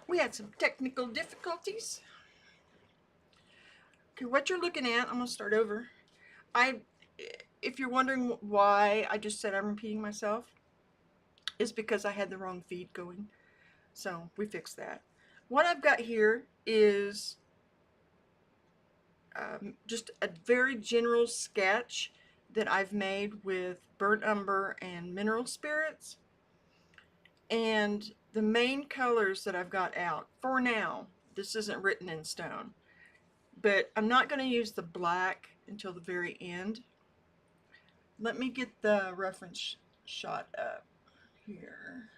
We had some technical difficulties. Okay, what you're looking at, I'm gonna start over. I, if you're wondering why I just said I'm repeating myself, is because I had the wrong feed going. So we fixed that. What I've got here is just a very general sketch that I've made with burnt umber and mineral spirits. And the main colors that I've got out for now, this isn't written in stone, but I'm not going to use the black until the very end. Let me get the reference shot up here.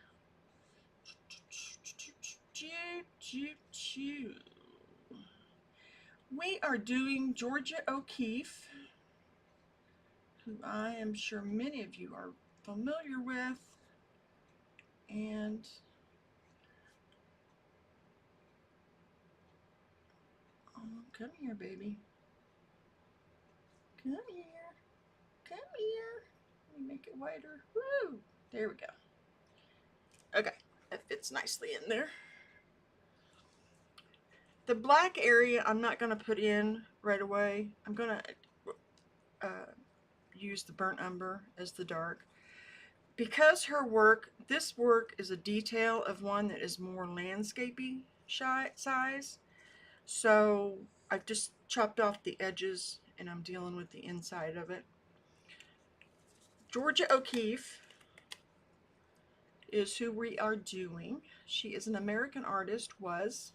We are doing Georgia O'Keeffe, who I am sure many of you are familiar with. And oh, come here, baby. Come here. Come here. Let me make it wider. Woo! There we go. Okay, that fits nicely in there. The black area I'm not going to put in right away. I'm going to use the burnt umber as the dark. Because her work, this work is a detail of one that is more landscapey size. So I've just chopped off the edges and I'm dealing with the inside of it. Georgia O'Keeffe is who we are doing. She is an American artist, was.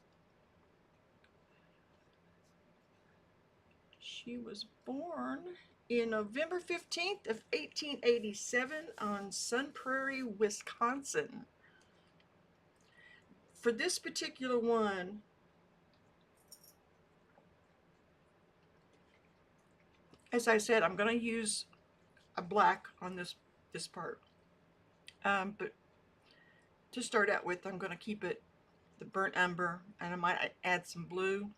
She was born in November 15th of 1887 on Sun Prairie, Wisconsin. For this particular one, as I said, I'm going to use a black on this part. But to start out with, I'm going to keep it the burnt umber, and I might add some blue.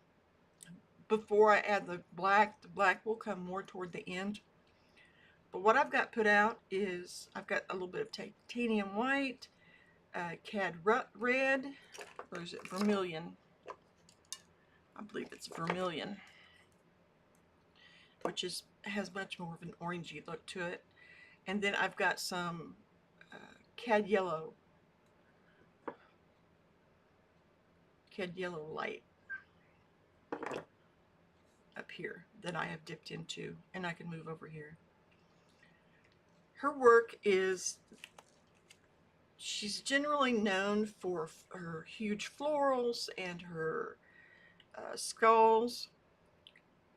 Before I add the black will come more toward the end. But what I've got put out is I've got a little bit of titanium white, cad red, or is it vermilion? I believe it's vermilion, which has much more of an orangey look to it. And then I've got some cad yellow light up here that I have dipped into, and I can move over here. Her work is, she's generally known for her huge florals and her skulls.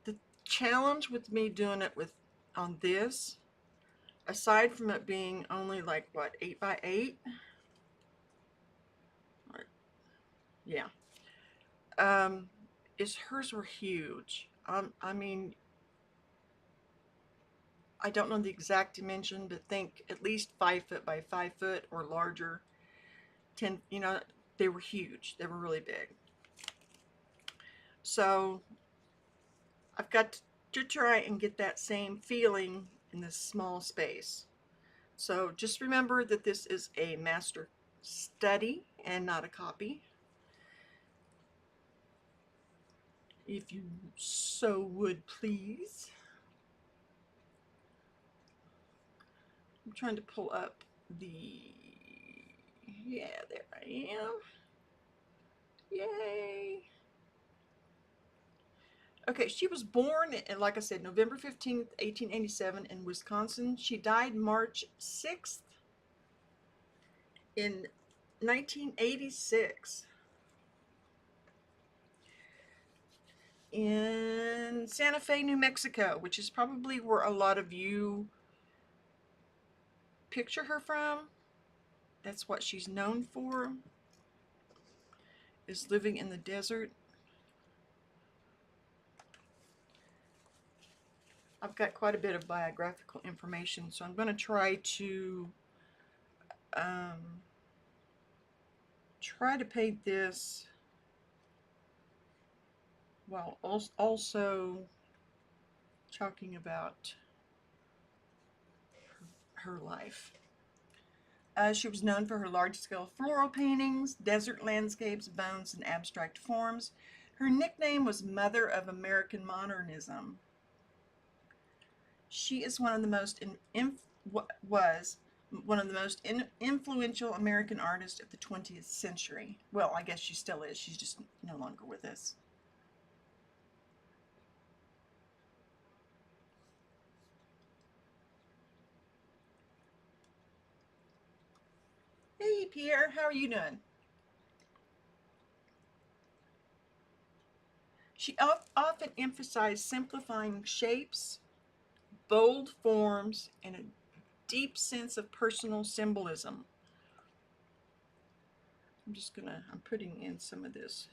The challenge with me doing it on this, aside from it being only like what, 8 by 8, yeah, is hers were huge. I mean, I don't know the exact dimension, but think at least 5 foot by 5 foot or larger. 10, they were huge. They were really big. So I've got to try and get that same feeling in this small space. So just remember that this is a master study and not a copy. If you so would please. I'm trying to pull up yeah, there I am. Yay. Okay, she was born, like I said, November 15th, 1887 in Wisconsin. She died March 6th in 1986 in Santa Fe, New Mexico, which is probably where a lot of you picture her from. That's what she's known for, is living in the desert. I've got quite a bit of biographical information, so I'm going to try to paint this while also talking about her life. She was known for her large-scale floral paintings, desert landscapes, bones, and abstract forms. Her nickname was Mother of American Modernism. She is one of the most was one of the most influential American artists of the 20th century. Well, I guess she still is. She's just no longer with us. Hey, Pierre, how are you doing? She often emphasized simplifying shapes, bold forms, and a deep sense of personal symbolism. I'm putting in some of this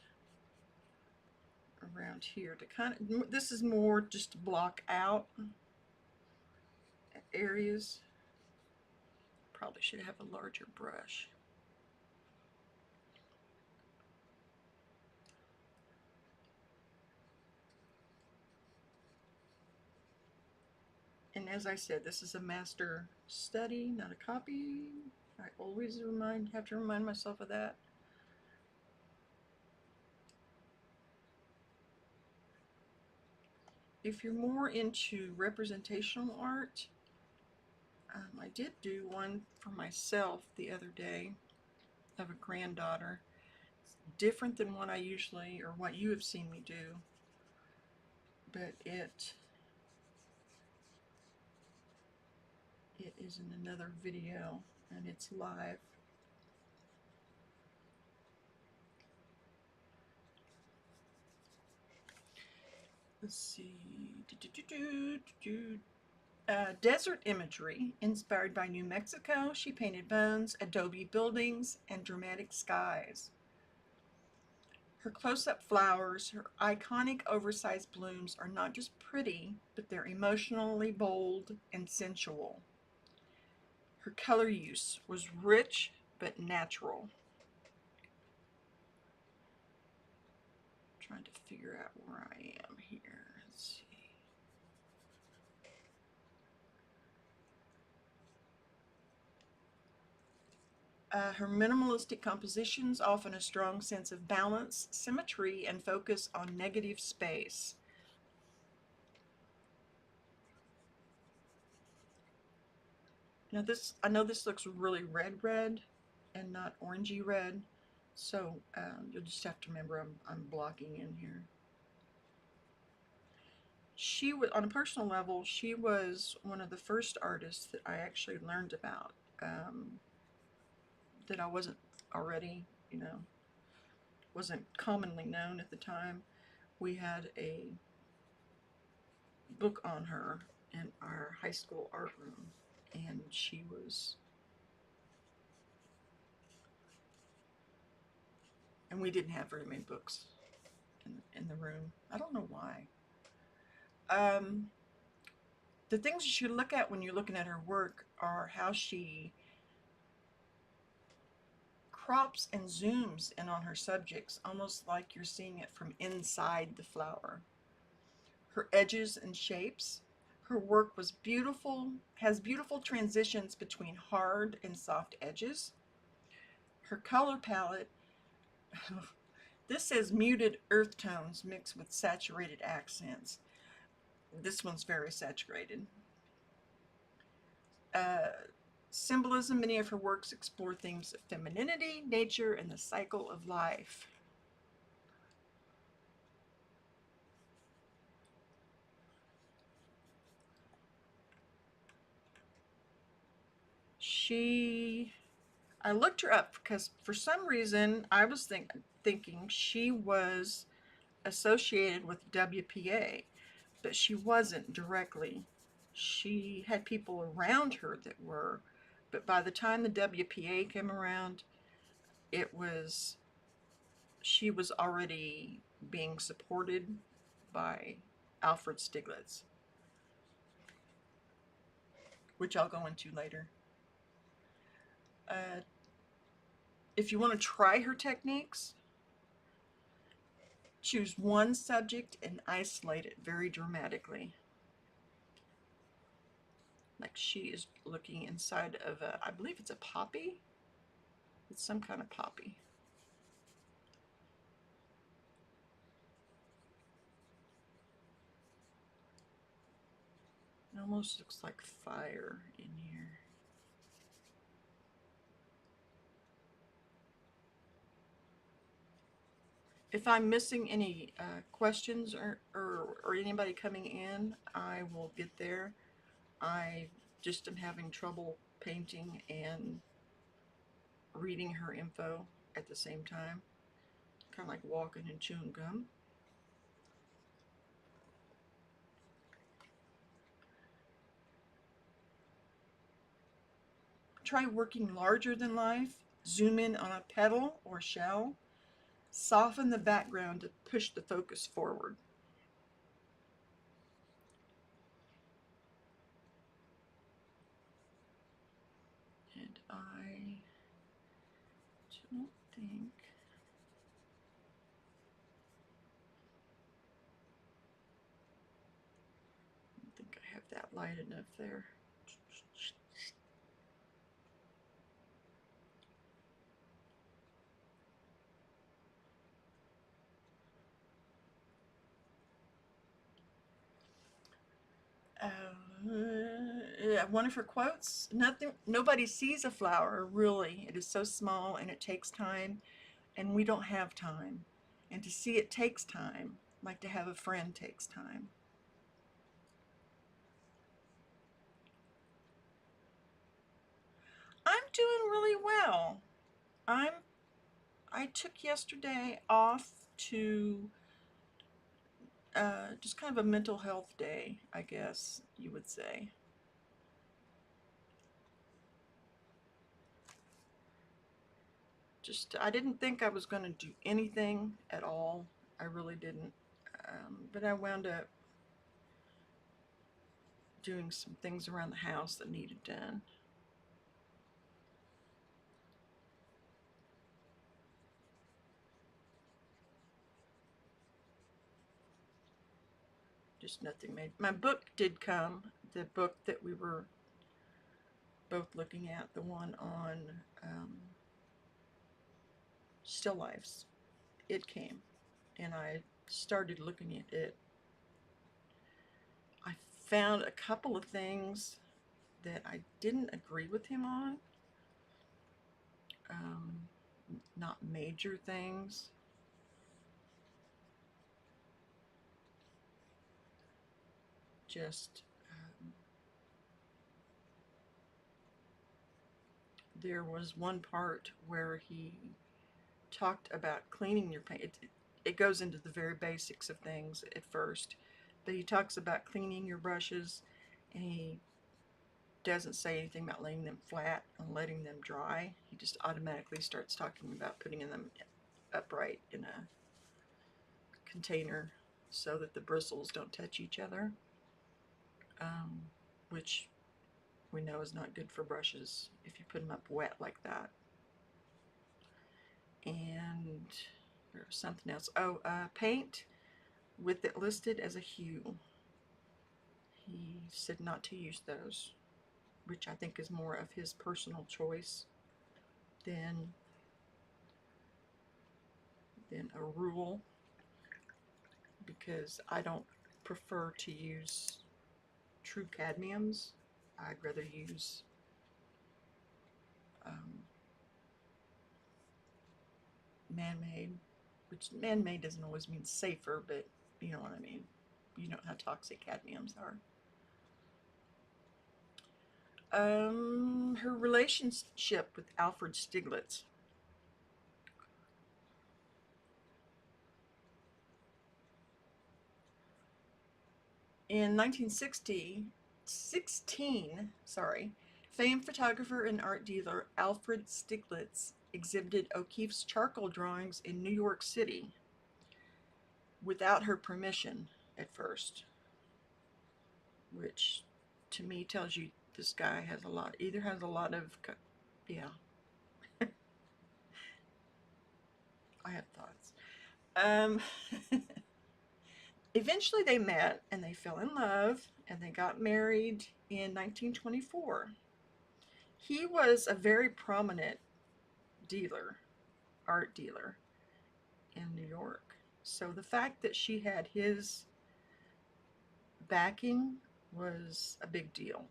around here to kind of, this is more just to block out areas. Probably should have a larger brush. And as I said, this is a master study, not a copy. I always have to remind myself of that. If you're more into representational art, I did do one for myself the other day of a granddaughter. It's different than what I usually, or what you have seen me do, but it is in another video and it's live. Let's see. Desert imagery inspired by New Mexico. She painted bones, adobe buildings, and dramatic skies. Her close-up flowers, her iconic oversized blooms are not just pretty, but they're emotionally bold and sensual. Her color use was rich but natural. I'm trying to figure out where I am here. Let's see. Her minimalistic compositions often a strong sense of balance, symmetry, and focus on negative space. Now I know this looks really red and not orangey red, so you'll just have to remember I'm blocking in here. She was, on a personal level, she was one of the first artists that I actually learned about, that I wasn't already, wasn't commonly known at the time. We had a book on her in our high school art room, and she was, and we didn't have very many books in the room. I don't know why. Um, the things you should look at when you're looking at her work are how she crops and zooms in on her subjects, almost like you're seeing it from inside the flower. Her edges and shapes. Her work was beautiful, has beautiful transitions between hard and soft edges. Her color palette, this says muted earth tones mixed with saturated accents. This one's very saturated. Symbolism, many of her works explore themes of femininity, nature, and the cycle of life. I looked her up because for some reason I was thinking she was associated with WPA, but she wasn't directly. She had people around her that were, but by the time the WPA came around, it was she was already being supported by Alfred Stieglitz, which I'll go into later. Uh, if you want to try her techniques, choose one subject and isolate it very dramatically. like she is looking inside of a, I believe it's a poppy. It's some kind of poppy. It almost looks like fire in here. If I'm missing any questions or anybody coming in, I will get there. I just am having trouble painting and reading her info at the same time. Kind of like walking and chewing gum. Try working larger than life. Zoom in on a petal or shell. Soften the background to push the focus forward. And I don't think I have that light enough there. One of her quotes: "Nothing, nobody sees a flower really. It is so small, and it takes time, and we don't have time. And to see it takes time, like to have a friend takes time." I'm doing really well. I'm. I took yesterday off to just kind of a mental health day, I guess you would say. Just, I didn't think I was going to do anything at all. I really didn't. But I wound up doing some things around the house that needed done. Just nothing made. My book did come. The book that we were both looking at, the one on still lifes, it came. And I started looking at it. I found a couple of things that I didn't agree with him on. Um, Not major things. Just there was one part where he talked about cleaning your paint. It goes into the very basics of things at first, but he talks about cleaning your brushes, and he doesn't say anything about laying them flat and letting them dry. He just automatically starts talking about putting them upright in a container so that the bristles don't touch each other, um, which we know is not good for brushes if you put them up wet like that. And there's something else. Oh, paint with it listed as a hue. He said not to use those, which I think is more of his personal choice than a rule, because I don't prefer to use true cadmiums. I'd rather use um, man-made, which man-made doesn't always mean safer, but you know what I mean. You know how toxic cadmiums are. Her relationship with Alfred Stieglitz. In 1960, 16, famed photographer and art dealer Alfred Stieglitz exhibited O'Keeffe's charcoal drawings in New York City without her permission at first, which to me tells you this guy has a lot, either has a lot of, yeah, I have thoughts. Um, Eventually they met and they fell in love, and they got married in 1924. He was a very prominent dealer, art dealer in New York. So the fact that she had his backing was a big deal.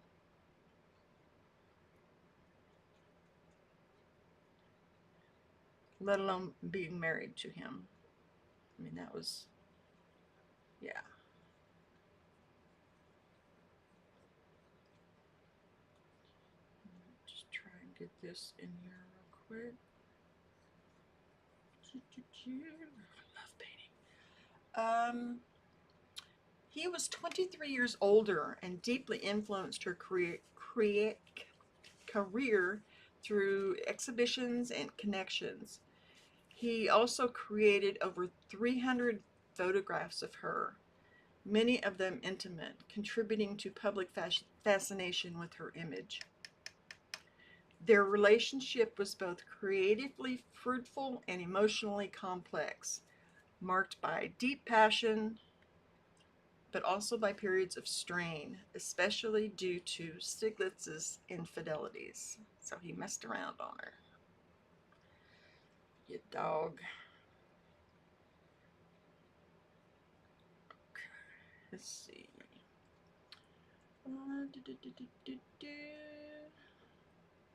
Let alone being married to him. I mean, that was, yeah. Just try and get this in here real quick. I love painting. He was 23 years older and deeply influenced her career through exhibitions and connections. He also created over 300 photographs of her, many of them intimate, contributing to public fascination with her image. Their relationship was both creatively fruitful and emotionally complex, marked by deep passion, but also by periods of strain, especially due to Stiglitz's infidelities. So he messed around on her. You dog. Okay, let's see.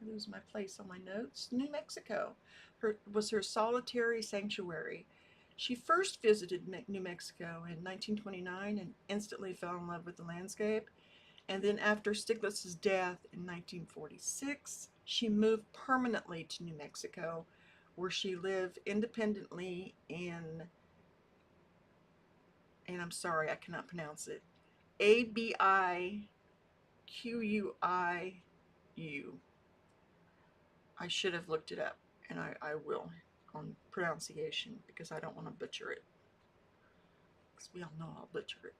I lose my place on my notes. New Mexico was her solitary sanctuary. She first visited New Mexico in 1929 and instantly fell in love with the landscape. And then after Stiglitz's death in 1946, she moved permanently to New Mexico, where she lived independently and I'm sorry, I cannot pronounce it, Abiquiu. I should have looked it up, and I will on pronunciation because I don't want to butcher it. Because we all know I'll butcher it.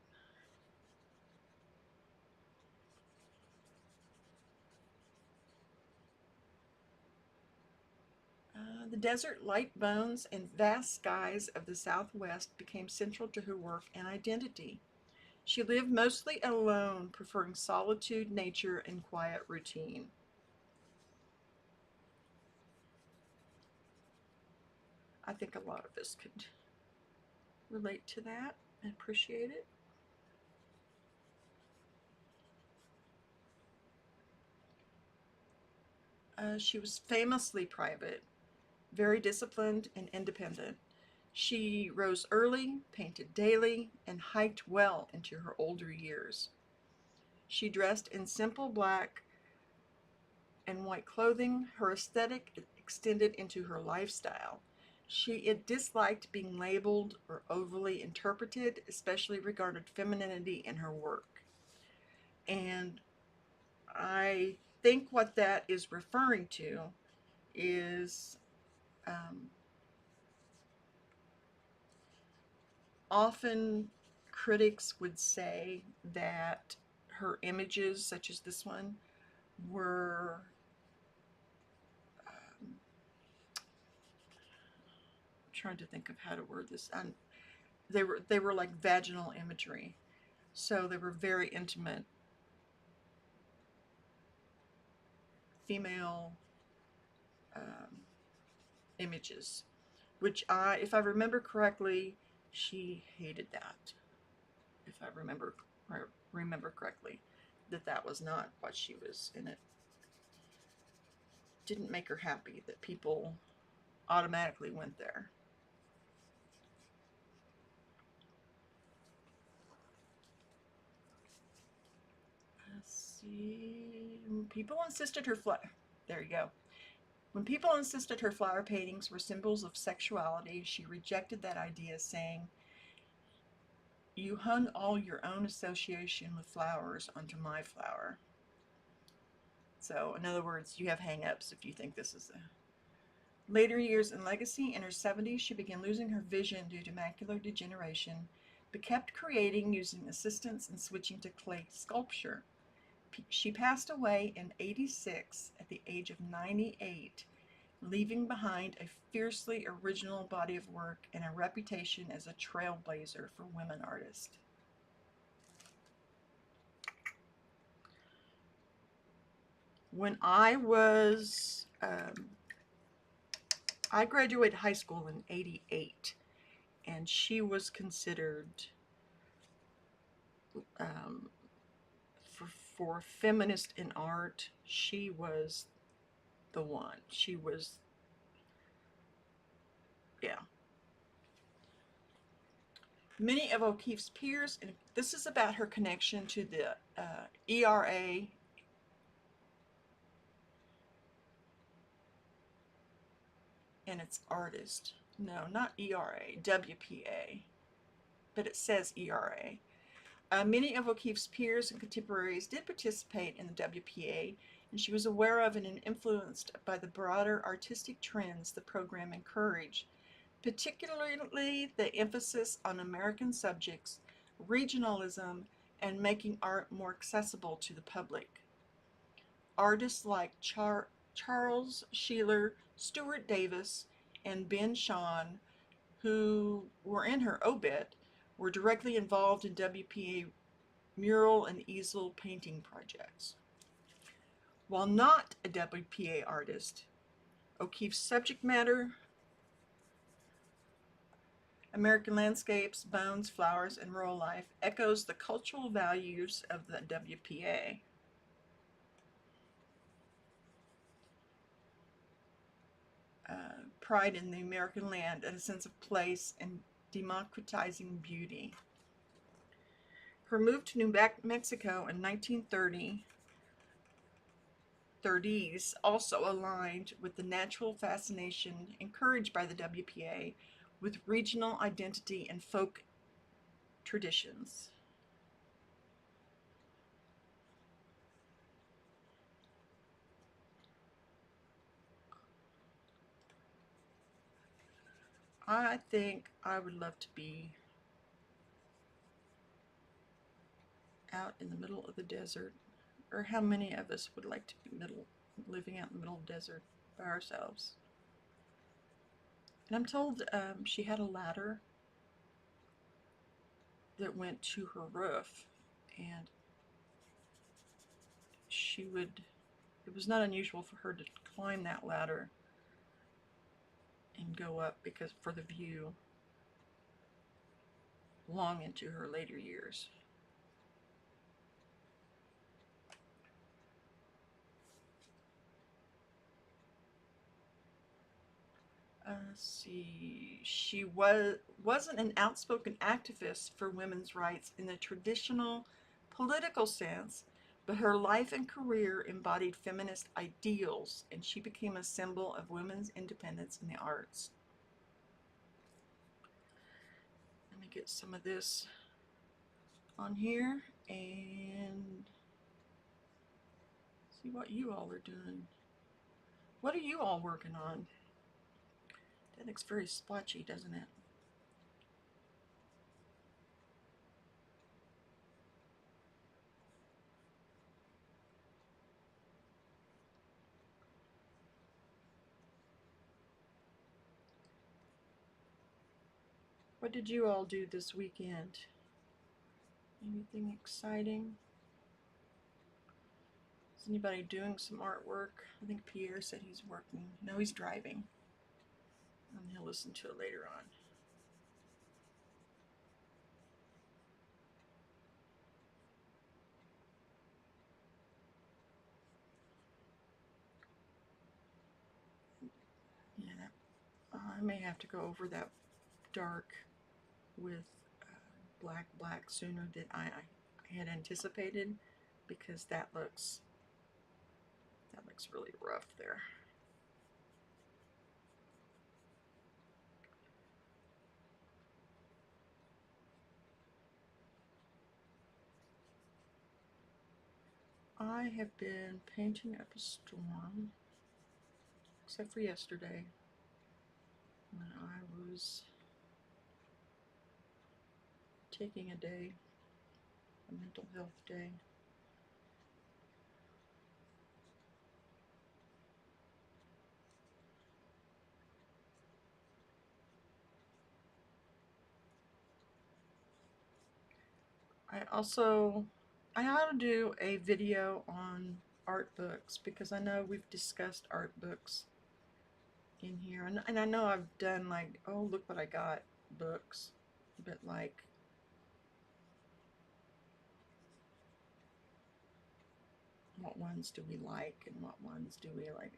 The desert, light bones, and vast skies of the Southwest became central to her work and identity. She lived mostly alone, preferring solitude, nature, and quiet routine. I think a lot of us could relate to that and appreciate it. She was famously private, very disciplined and independent. She rose early, painted daily, and hiked well into her older years. She dressed in simple black and white clothing. Her aesthetic extended into her lifestyle. She disliked being labeled or overly interpreted, especially regarded femininity in her work. And I think what that is referring to is um, often critics would say that her images, such as this one, were trying to think of how to word this. They were like vaginal imagery, so they were very intimate female um, images, which if I remember correctly, she hated that. If I remember correctly, that was not what she was in it. Didn't make her happy that people automatically went there. Let's see. People insisted her There you go. When people insisted her flower paintings were symbols of sexuality, she rejected that idea, saying, "You hung all your own association with flowers onto my flower." So, in other words, you have hang-ups if you think this is a... Later years and legacy, in her 70s, she began losing her vision due to macular degeneration, but kept creating using assistance and switching to clay sculpture. She passed away in 86 at the age of 98, leaving behind a fiercely original body of work and a reputation as a trailblazer for women artists. When I graduated high school in '88, and she was considered um, for feminist in art. She was the one. She was, yeah. Many of O'Keeffe's peers, and this is about her connection to the ERA and its artist. No, not ERA, WPA, but it says ERA. Many of O'Keeffe's peers and contemporaries did participate in the WPA, and she was aware of and influenced by the broader artistic trends the program encouraged, particularly the emphasis on American subjects, regionalism, and making art more accessible to the public. Artists like Charles Sheeler, Stuart Davis, and Ben Shahn, who were in her obit, were directly involved in WPA mural and easel painting projects. While not a WPA artist, O'Keeffe's subject matter, American landscapes, bones, flowers, and rural life, echoes the cultural values of the WPA. Pride in the American land and a sense of place and democratizing beauty. Her move to New Mexico in 1930s also aligned with the natural fascination encouraged by the WPA with regional identity and folk traditions. I think I would love to be out in the middle of the desert, or how many of us would like to be living out in the middle of the desert by ourselves. And I'm told she had a ladder that went to her roof, and it was not unusual for her to climb that ladder and go up because for the view long into her later years. Let's see. She wasn't an outspoken activist for women's rights in the traditional political sense, but her life and career embodied feminist ideals, and she became a symbol of women's independence in the arts. Let me get some of this on here and see what you all are doing. What are you all working on? That looks very splotchy, doesn't it? What did you all do this weekend? Anything exciting? Is anybody doing some artwork? I think Pierre said he's working. No, he's driving. And he'll listen to it later on. Yeah, I may have to go over that dark with black sooner than I had anticipated, because that looks really rough there. I have been painting up a storm, except for yesterday when I was taking a day, a mental health day. I ought to do a video on art books, because I know we've discussed art books in here, and I know I've done like, oh, look what I got books, but like, what ones do we like and what ones do we like,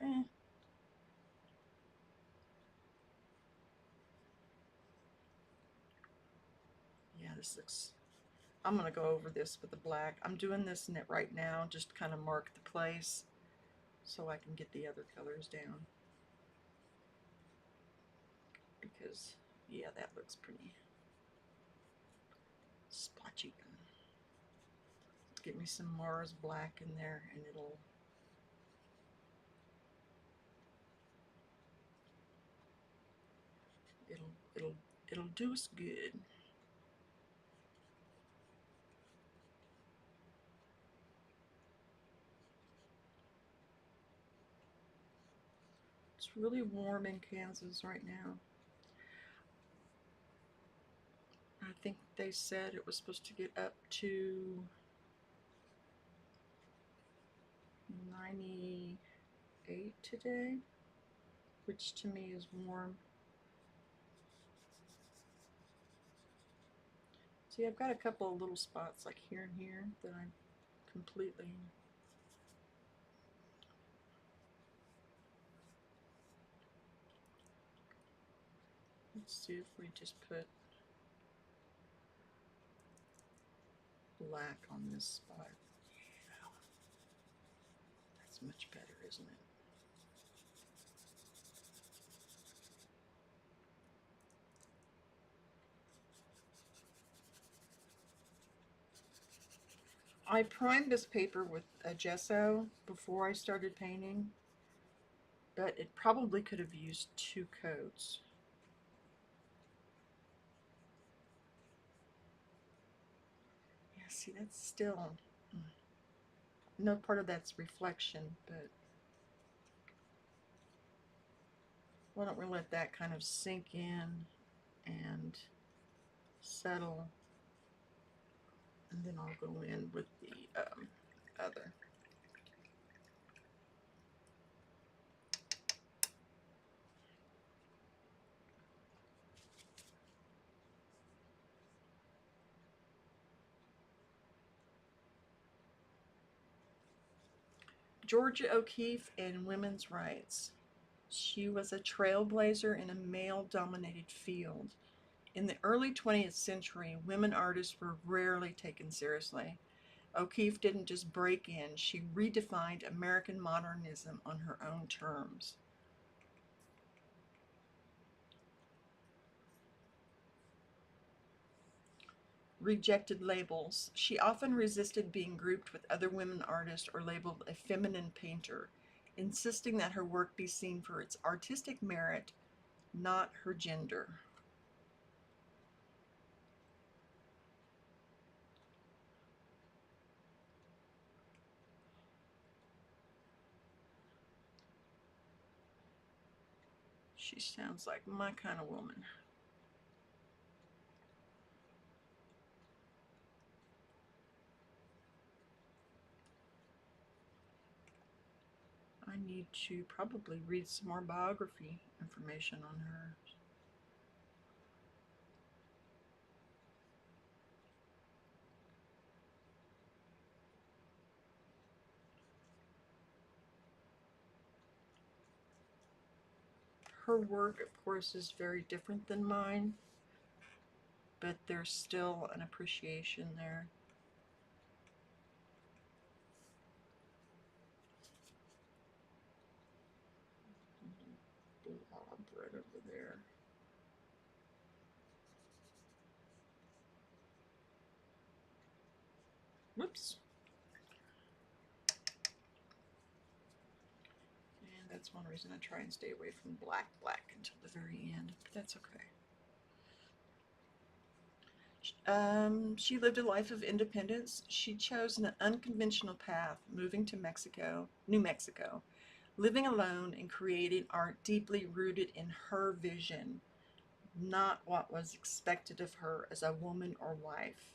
Yeah, this looks, I'm gonna go over this with the black. I'm doing this in it right now, just kind of mark the place so I can get the other colors down, because yeah, that looks pretty splotchy. Get me some Mars black in there and it'll it'll it'll do us good. It's really warm in Kansas right now. I think they said it was supposed to get up to 98 today, which to me is warm. See, I've got a couple of little spots like here and here that I'm completely, let's see if we just put black on this spot. Yeah, that's much better, isn't it? I primed this paper with a gesso before I started painting, but it probably could have used 2 coats. Yeah, see, that's still, no part of that's reflection, but why don't we let that kind of sink in and settle, and then I'll go in with the other. Georgia O'Keeffe and women's rights. She was a trailblazer in a male-dominated field. In the early 20th century, women artists were rarely taken seriously. O'Keeffe didn't just break in, she redefined American modernism on her own terms. Rejected labels. She often resisted being grouped with other women artists or labeled a feminine painter, insisting that her work be seen for its artistic merit, not her gender. She sounds like my kind of woman. I need to probably read some more biography information on her. Her work, of course, is very different than mine, but there's still an appreciation there. Blob right over there. Whoops. And that's one reason I try and stay away from black until the very end, but that's okay. She lived a life of independence. She chose an unconventional path, moving to New Mexico, living alone and creating art deeply rooted in her vision, not what was expected of her as a woman or wife.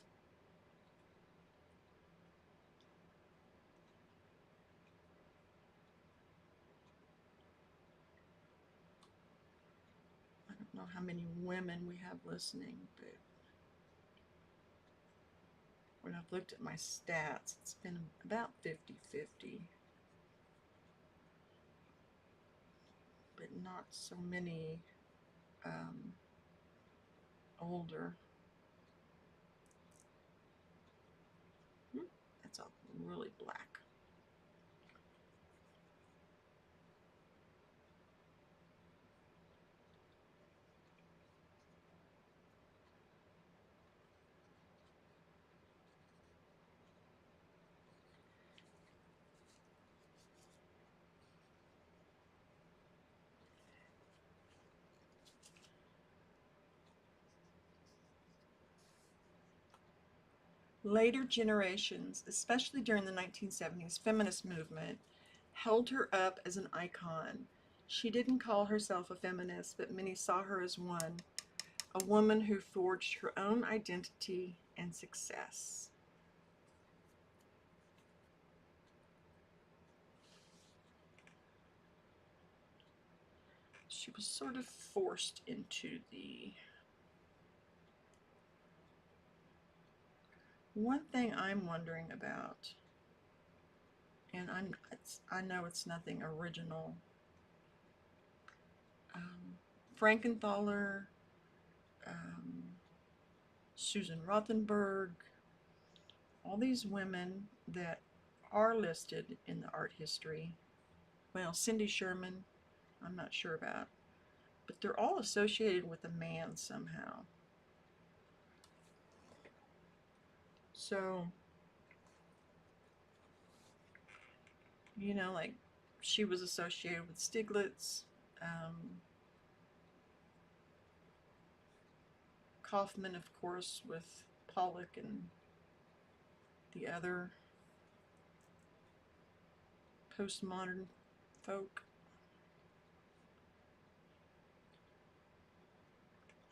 know how many women we have listening, but when I've looked at my stats, it's been about 50-50, but not so many older. That's all really black. Later generations, especially during the 1970s feminist movement, held her up as an icon. She didn't call herself a feminist, but many saw her as one, a woman who forged her own identity and success. She was sort of forced into the... One thing I'm wondering about, and I know it's nothing original, Frankenthaler, um, Susan Rothenberg, all these women that are listed in the art history. Well, Cindy Sherman, I'm not sure about, but they're all associated with a man somehow. So, you know, like she was associated with Stieglitz, Kaufman, of course, with Pollock and the other postmodern folk.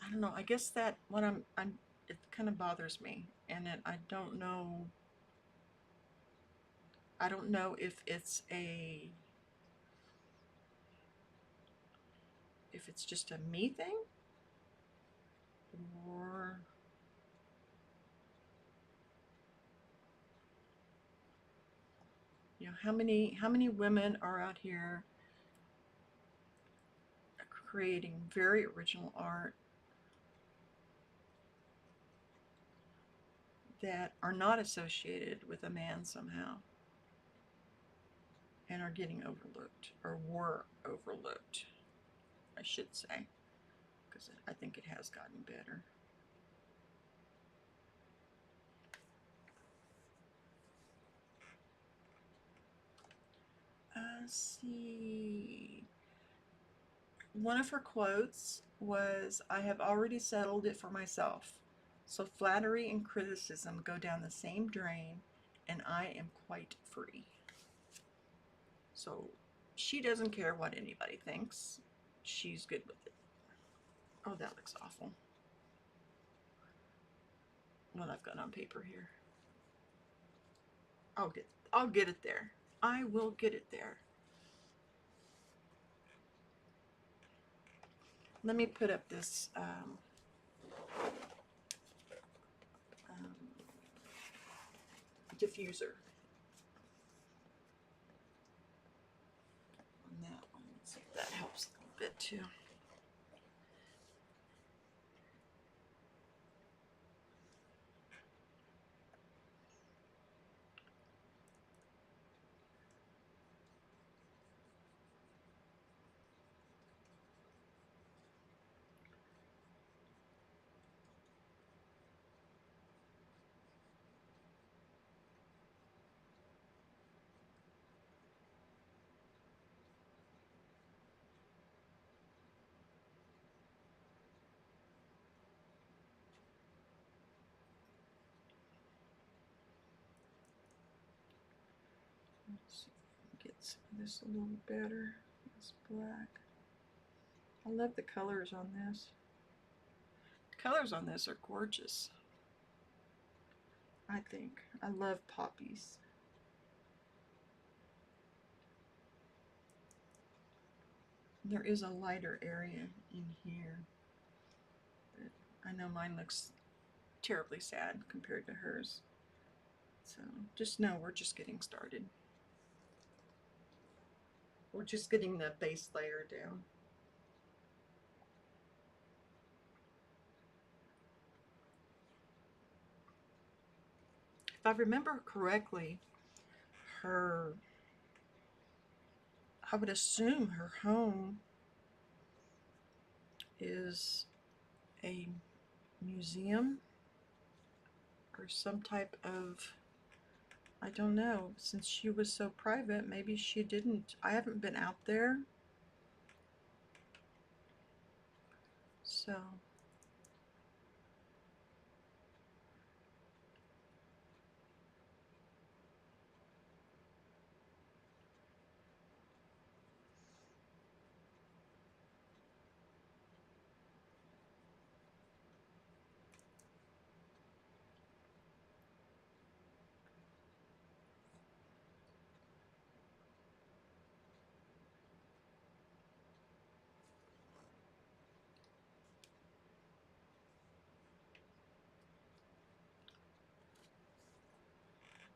I don't know. I guess that what I'm it kind of bothers me, and I don't know. I don't know if it's just a me thing, or you know, how many women are out here creating very original art that are not associated with a man somehow and are getting overlooked, or were overlooked, I should say, because I think it has gotten better. Let's see. One of her quotes was, "I have already settled it for myself. So flattery and criticism go down the same drain, and I am quite free." So she doesn't care what anybody thinks. She's good with it. Oh, that looks awful. What I've got on paper here. I'll get it there. I will get it there. Let me put up this diffuser on that one. Let's see if that helps a little bit too. Let's see if I can get some of this a little better. This black. I love the colors on this. The colors on this are gorgeous, I think. I love poppies. There is a lighter area in here. I know mine looks terribly sad compared to hers. So just know we're just getting started. We're just getting the base layer down. If I remember correctly, her, I would assume her home is a museum or some type of, I don't know, since she was so private, maybe she didn't, I haven't been out there. So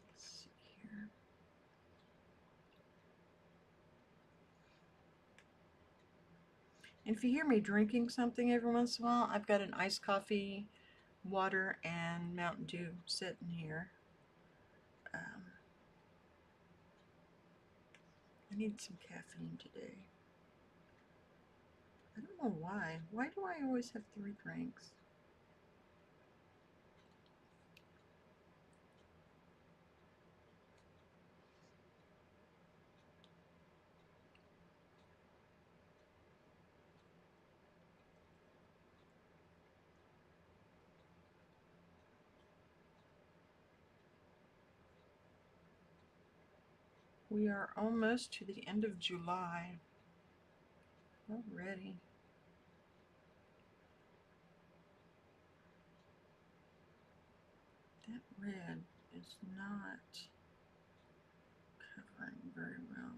let's see here. And if you hear me drinking something every once in a while, I've got an iced coffee, water, and Mountain Dew sitting here. I need some caffeine today. I don't know why. Why do I always have 3 drinks? We are almost to the end of July already. That red is not covering very well.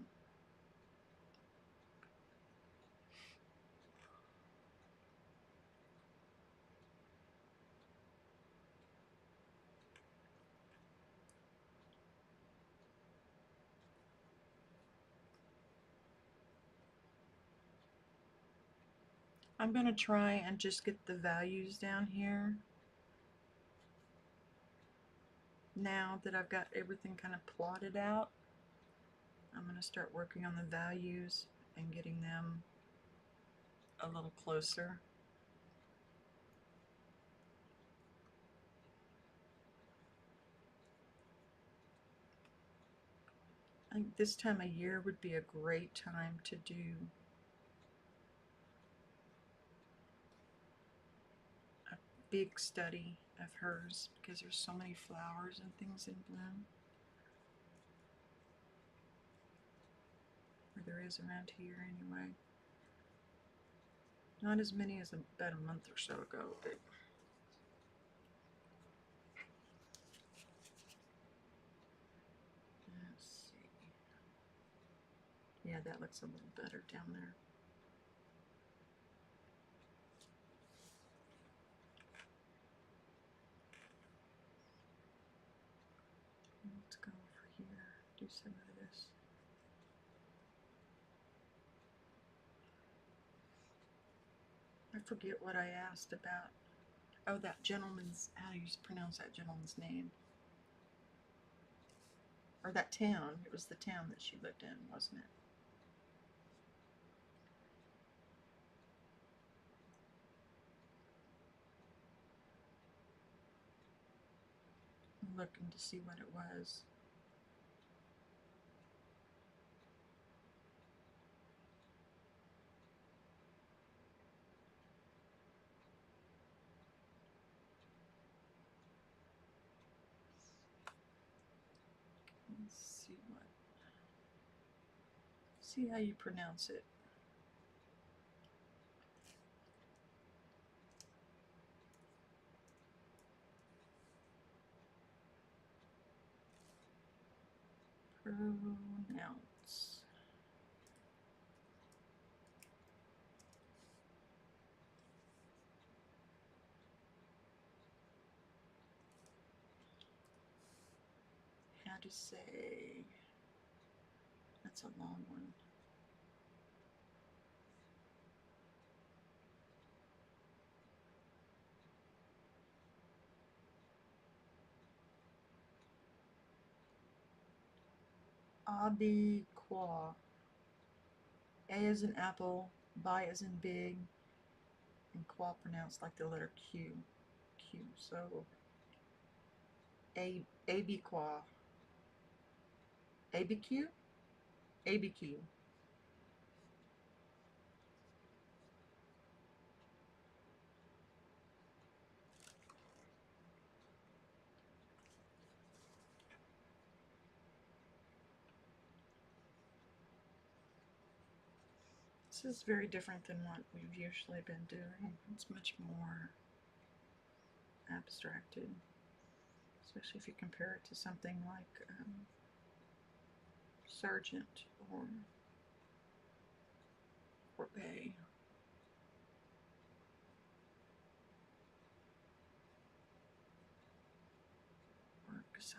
I'm going to try and just get the values down here. Now that I've got everything kind of plotted out, I'm going to start working on the values and getting them a little closer. I think this time of year would be a great time to do a big study of hers because there's so many flowers and things in bloom. Or there is around here anyway. Not as many as about a month or so ago, but let's see. Yeah, that looks a little better down there. Let's go over here, do some of this. I forget what I asked about. Oh, that gentleman's, how do you pronounce that gentleman's name? Or that town. It was the town that she lived in, wasn't it? I'm looking to see what it was. Let's see what. See how you pronounce it. Pronounce. how to say, that's a long one. Abiqua. A is in apple, bi is in big, and qua pronounced like the letter Q. Q. So Abiqua. ABQ? ABQ. This is very different than what we've usually been doing. It's much more abstracted, especially if you compare it to something like Sargent or Bay or gessoed.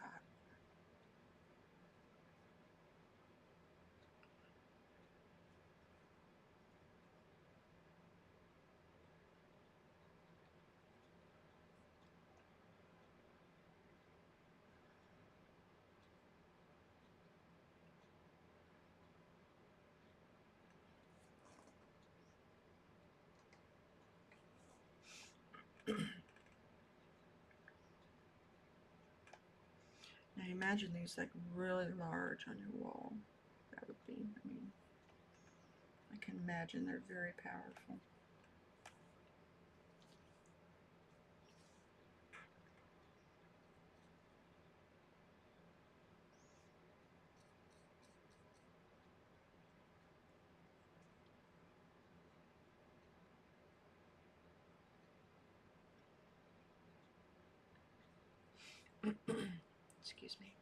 Now imagine these like really large on your wall. That would be, I mean, I can imagine they're very powerful. Excuse me.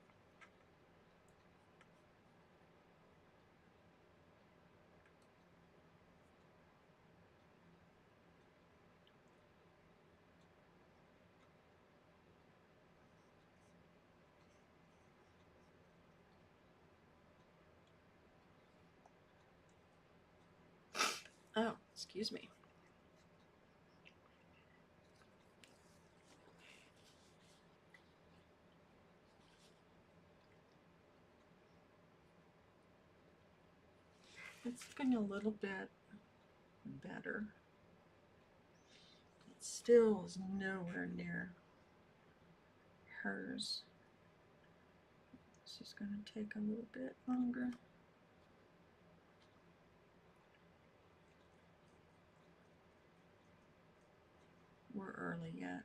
Oh, excuse me. It's looking a little bit better. It still is nowhere near hers. This is going to take a little bit longer. We're early yet,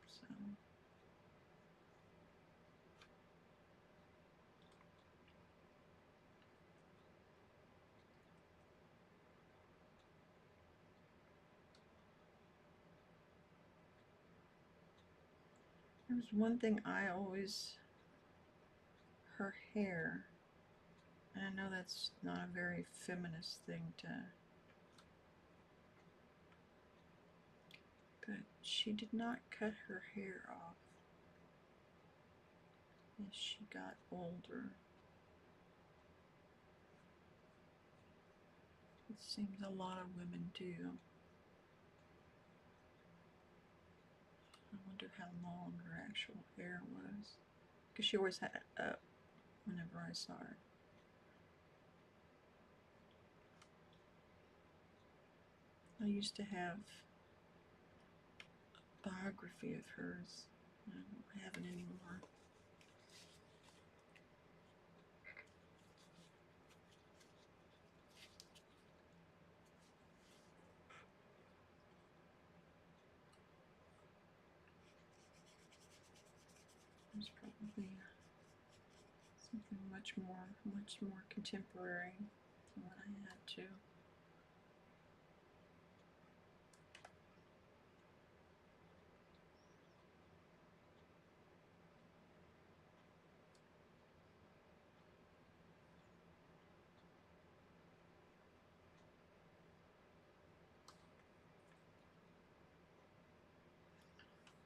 so. There's one thing I always, her hair, and I know that's not a very feminist thing to, but she did not cut her hair off as she got older. It seems a lot of women do. I wonder how long her actual hair was, because she always had it up whenever I saw her. I used to have a biography of hers. I don't have it anymore. There's probably something much more contemporary than what I had to.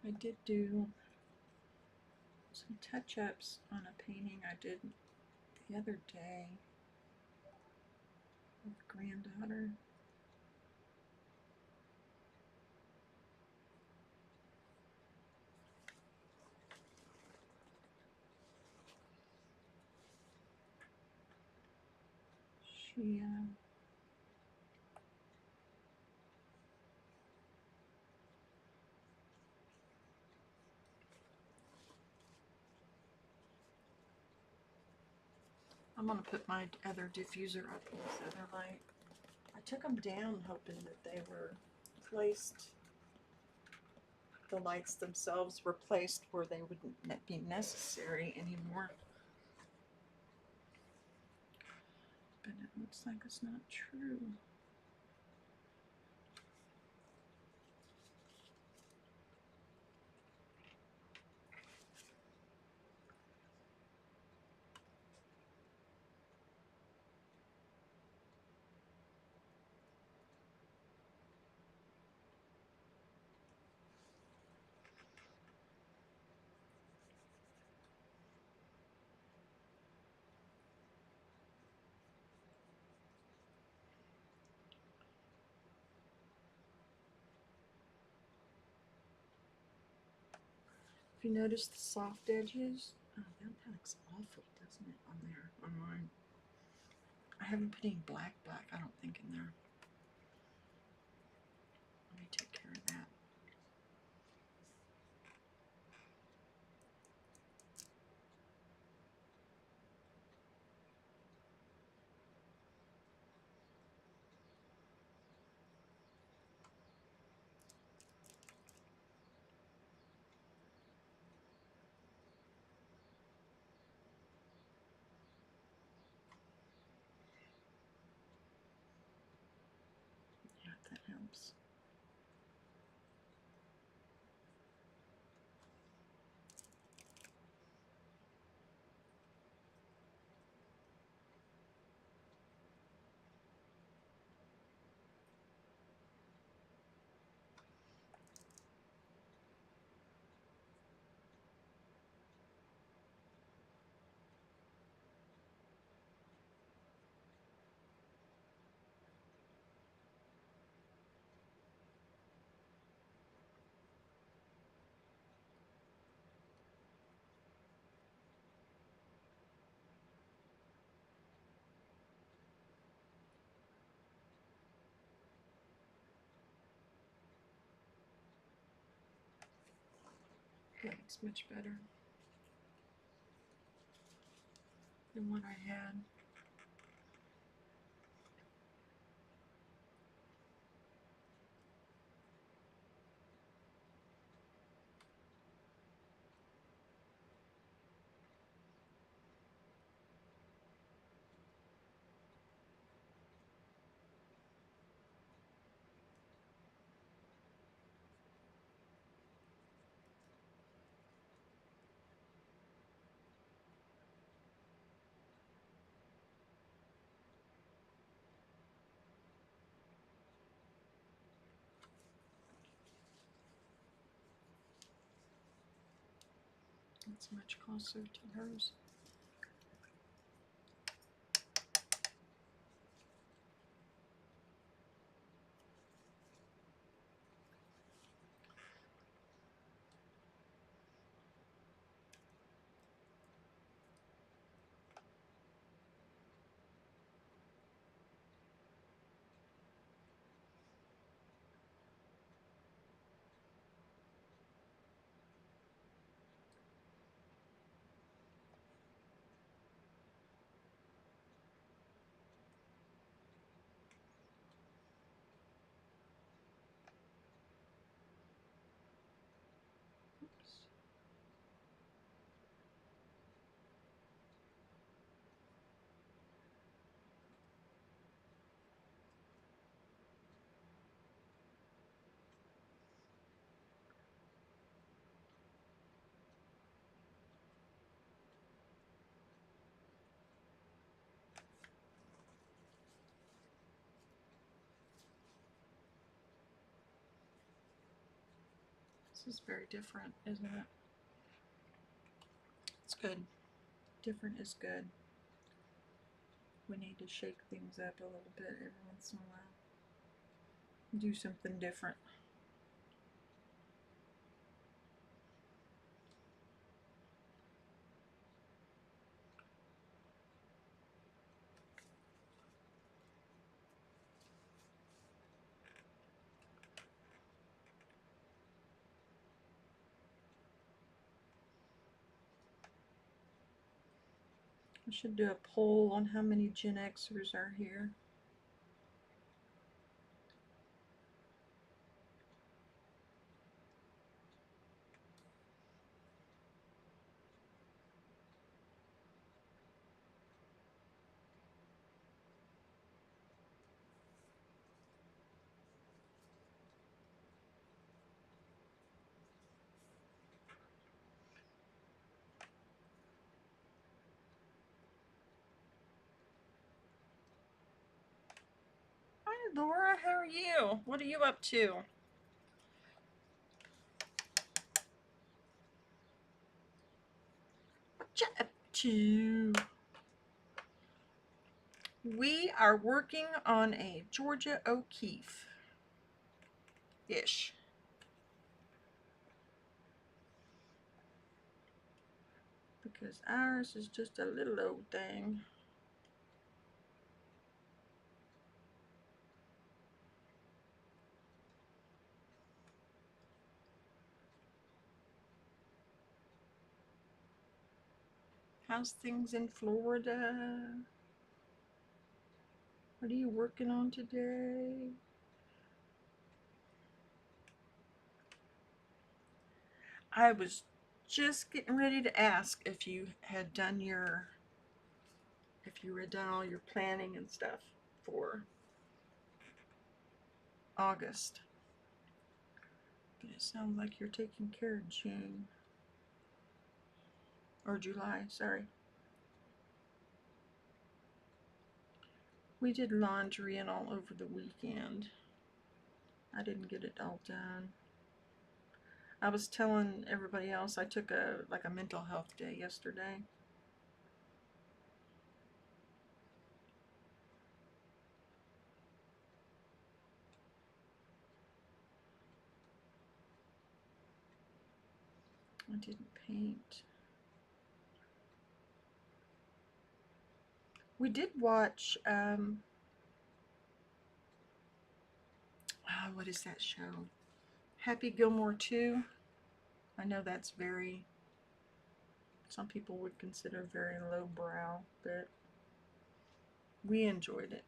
I did do some touch-ups on a painting I did the other day with granddaughter. She I'm going to put my other diffuser up in this other light. I took them down hoping that they were placed, the lights themselves were placed where they wouldn't be necessary anymore. But it looks like it's not true. If you notice the soft edges, oh, that looks awful, doesn't it, on there, on mine. I haven't put any black, I don't think, in there. Let me take care of that. Yeah, that helps. That looks much better than what I had. It's much closer to hers. Oops. This is very different, isn't it? good. Different is good. We need to shake things up a little bit every once in a while. Do something different. I should do a poll on how many Gen Xers are here. Hi, Laura. How are you? What are you up to? What you up to? We are working on a Georgia O'Keeffe-ish. Because ours is just a little old thing. How's things in Florida? What are you working on today? I was just getting ready to ask if you had done all your planning and stuff for August. But it sounds like you're taking care of June. Or July, sorry. We did laundry and all over the weekend. I didn't get it all done. I was telling everybody else I took a mental health day yesterday. I didn't paint. We did watch what is that show? Happy Gilmore 2. I know that's some people would consider very lowbrow, but we enjoyed it.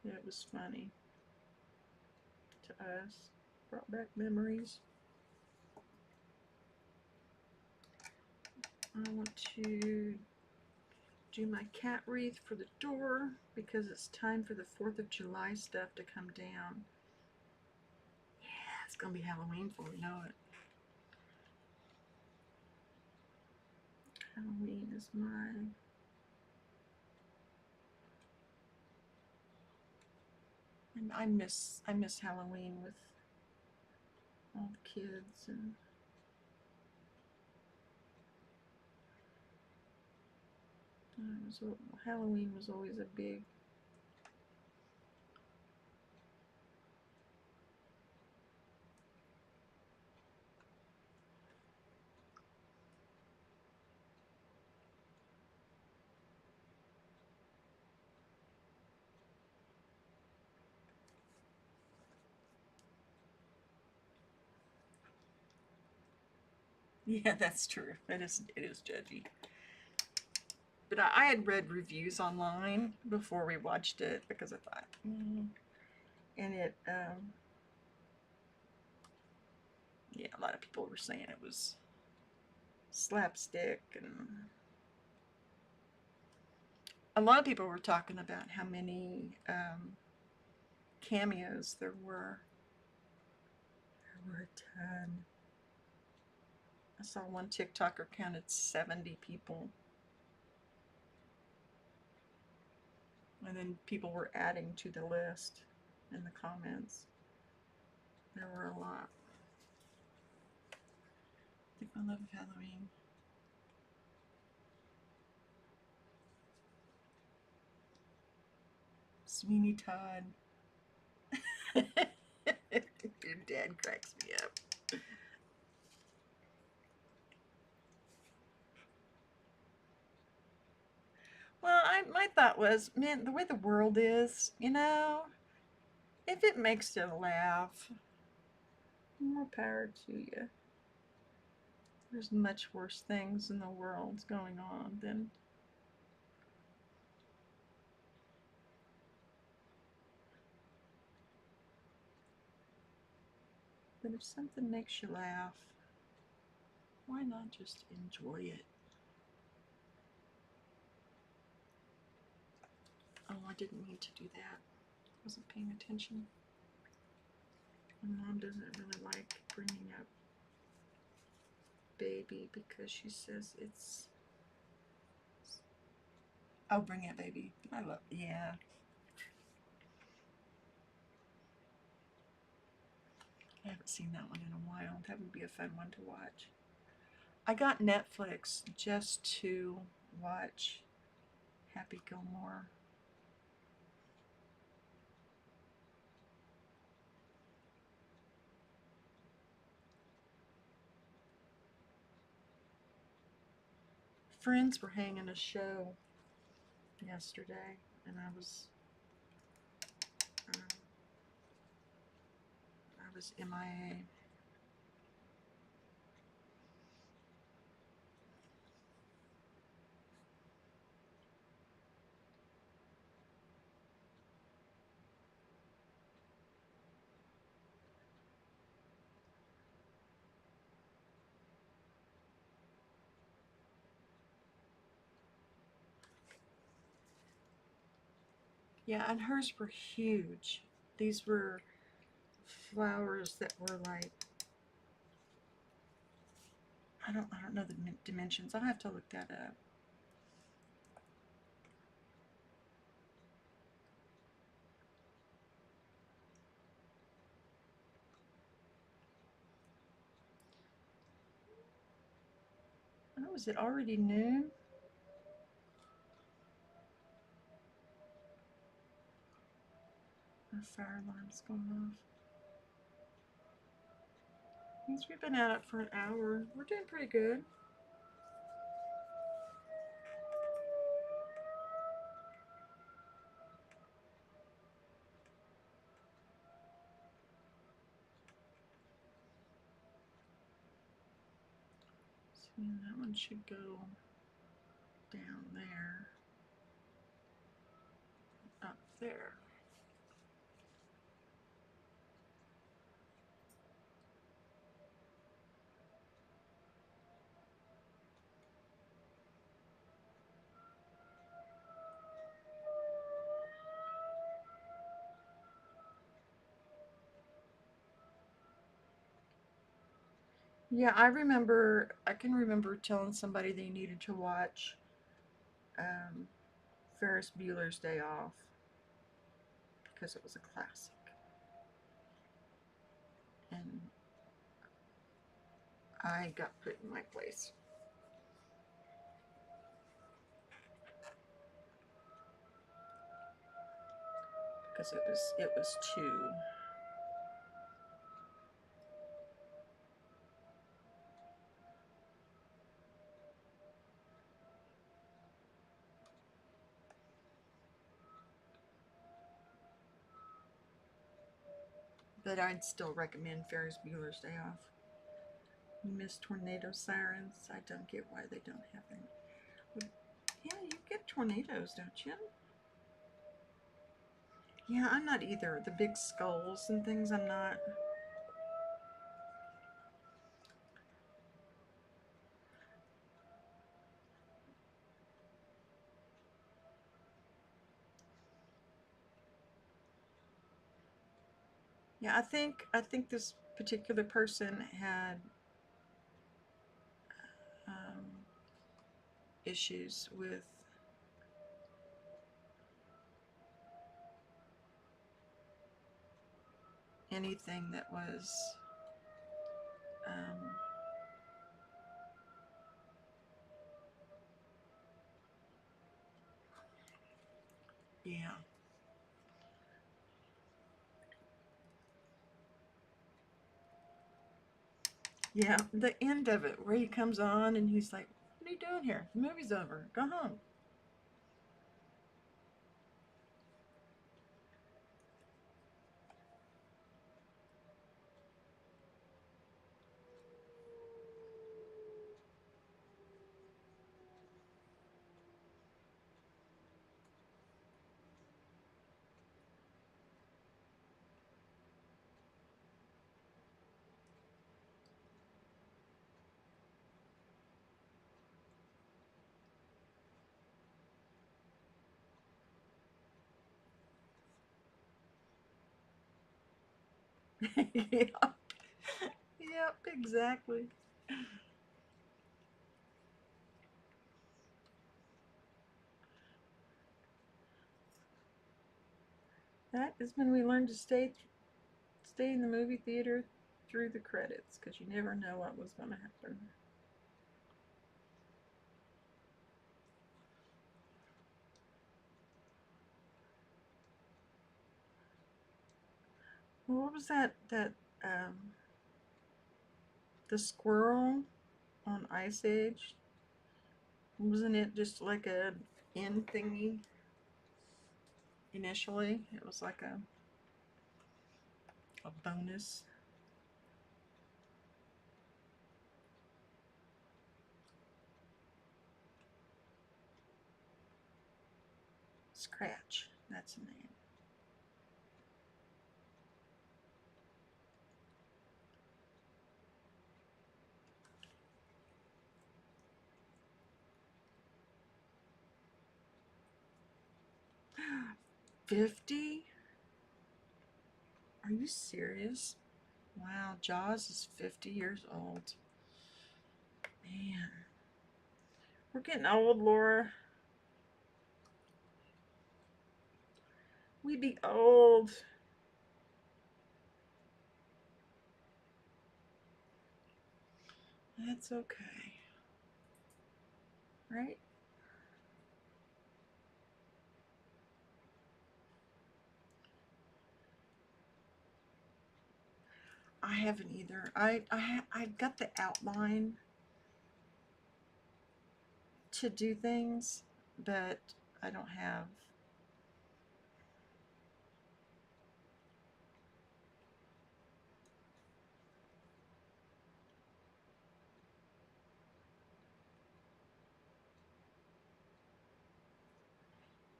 It was funny to us. Brought back memories. I want to do my cat wreath for the door because it's time for the 4th of July stuff to come down. Yeah, it's gonna be Halloween before we know it. Halloween is and I miss Halloween with all the kids and Halloween was always a big. Yeah, that's true. It is judgy. But I had read reviews online before we watched it because I thought, and it, yeah, a lot of people were saying it was slapstick, and a lot of people were talking about how many cameos there were. There were a ton. I saw one TikToker counted 70 people. And then people were adding to the list in the comments. There were a lot. Like my love of Halloween. Sweeney Todd. Your dad cracks me up. Well, my thought was, man, the way the world is, if it makes you laugh, more power to you. There's much worse things in the world going on than. But if something makes you laugh, why not just enjoy it? Oh, I didn't mean to do that. I wasn't paying attention. My mom doesn't really like bringing up baby because she says it's. Oh, bring it, baby. I love. Yeah. I haven't seen that one in a while. That would be a fun one to watch. I got Netflix just to watch Happy Gilmore. Friends were hanging a show yesterday, and um, I was MIA. Yeah, and hers were huge. These were flowers that were like, I don't know the dimensions. I'll have to look that up. Oh, is it already noon? My fire alarm's going off. Means we've been at it for an hour. We're doing pretty good. So that one should go down there, up there. Yeah, I can remember telling somebody they needed to watch um, Ferris Bueller's Day Off because it was a classic. And I got put in my place because it was too. But I'd still recommend Ferris Bueller's Day Off. You miss tornado sirens. I don't get why they don't have them. Yeah, you get tornadoes, don't you? Yeah, I'm not either. The big skulls and things, I'm not. Yeah, I think this particular person had um, issues with anything that was um, Yeah. Yeah, the end of it where he comes on and he's like, "What are you doing here? The movie's over. Go home." Yeah. Yep, exactly. That is when we learned to stay in the movie theater through the credits because you never know what was going to happen. Well, what was that um, the squirrel on Ice Age? Wasn't it just like a end thingy initially? It was like a bonus scratch. That's the name. 50? Are you serious? Wow, Jaws is 50 years old. Man, we're getting old, Laura. We be old. That's okay, right? I haven't either. I got the outline to do things, but I don't have.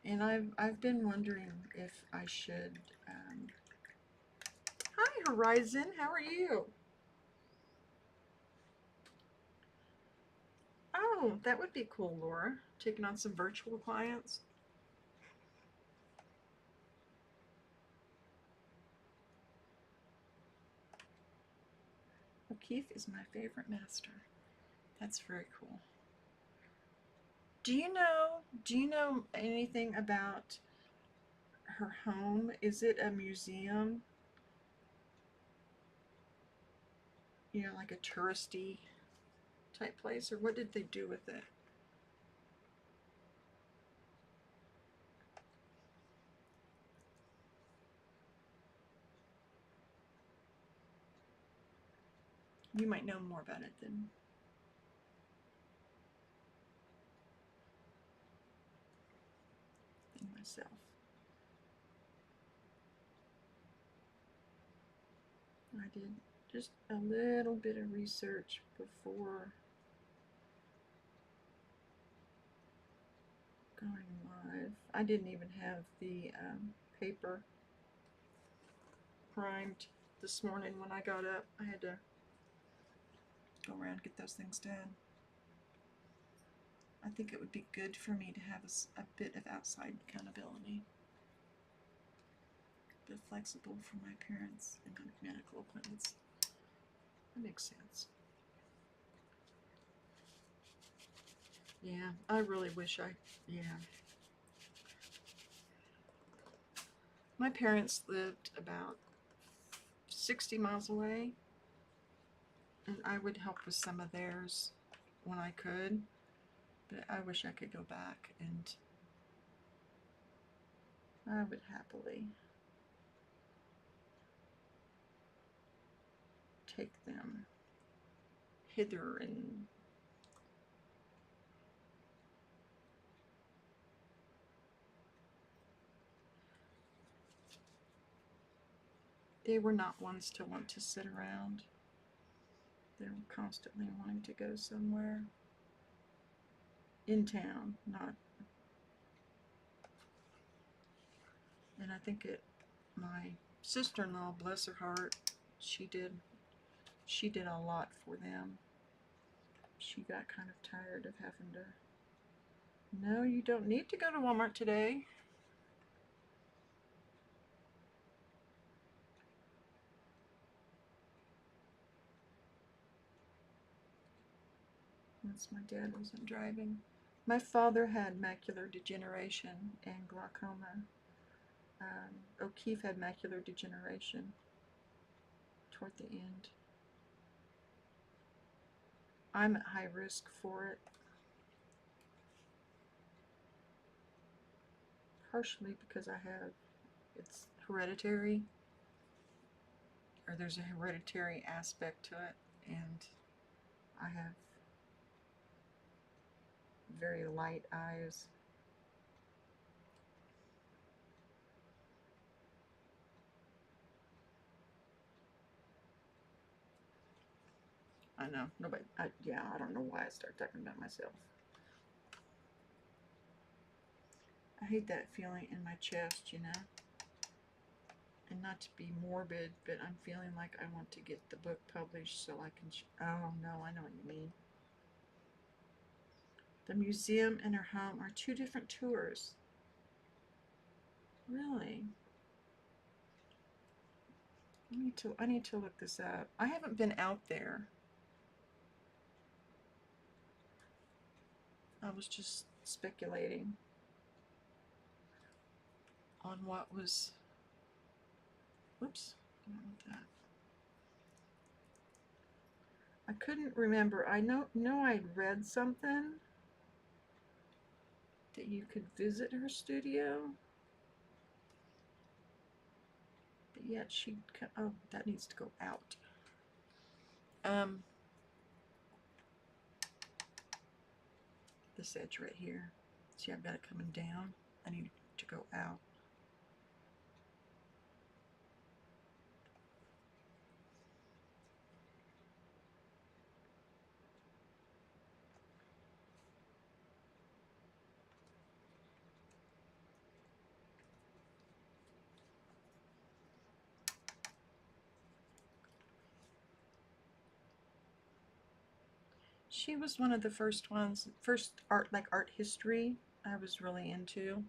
And I've been wondering if I should. Hi, Horizon. How are you? Oh, that would be cool, Laura. Taking on some virtual clients. O'Keefe is my favorite master. That's very cool. Do you know anything about her home? Is it a museum? You know, like a touristy type place, or what did they do with it? You might know more about it than myself. I did just a little bit of research before going live. I didn't even have the paper primed this morning when I got up. I had to go around and get those things done. I think it would be good for me to have a bit of outside accountability, a bit flexible for my parents and medical appointments. That makes sense. Yeah, I really wish yeah. My parents lived about 60 miles away, and I would help with some of theirs when I could, but I wish I could go back and I would happily take them hither and they were not ones to want to sit around. They were constantly wanting to go somewhere in town, not. And I think my sister-in-law, bless her heart, she did a lot for them. She got kind of tired of having to. No, you don't need to go to Walmart today. Once my dad wasn't driving. My father had macular degeneration and glaucoma. O'Keefe had macular degeneration toward the end. I'm at high risk for it. Partially because it's hereditary, or there's a hereditary aspect to it, and I have very light eyes. I know, nobody, I don't know why I start talking about myself. I hate that feeling in my chest, you know? And not to be morbid, but I'm feeling like I want to get the book published so I can, oh no, I know what you mean. The museum and her home are two different tours. Really? I need to look this up. I haven't been out there. I was just speculating on what was. Whoops, I don't want that. I couldn't remember. I know I'd read something that you could visit her studio, but yet oh, that needs to go out. This edge right here. See, I've got it coming down. I need to go out. She was one of the first ones, first art history I was really into.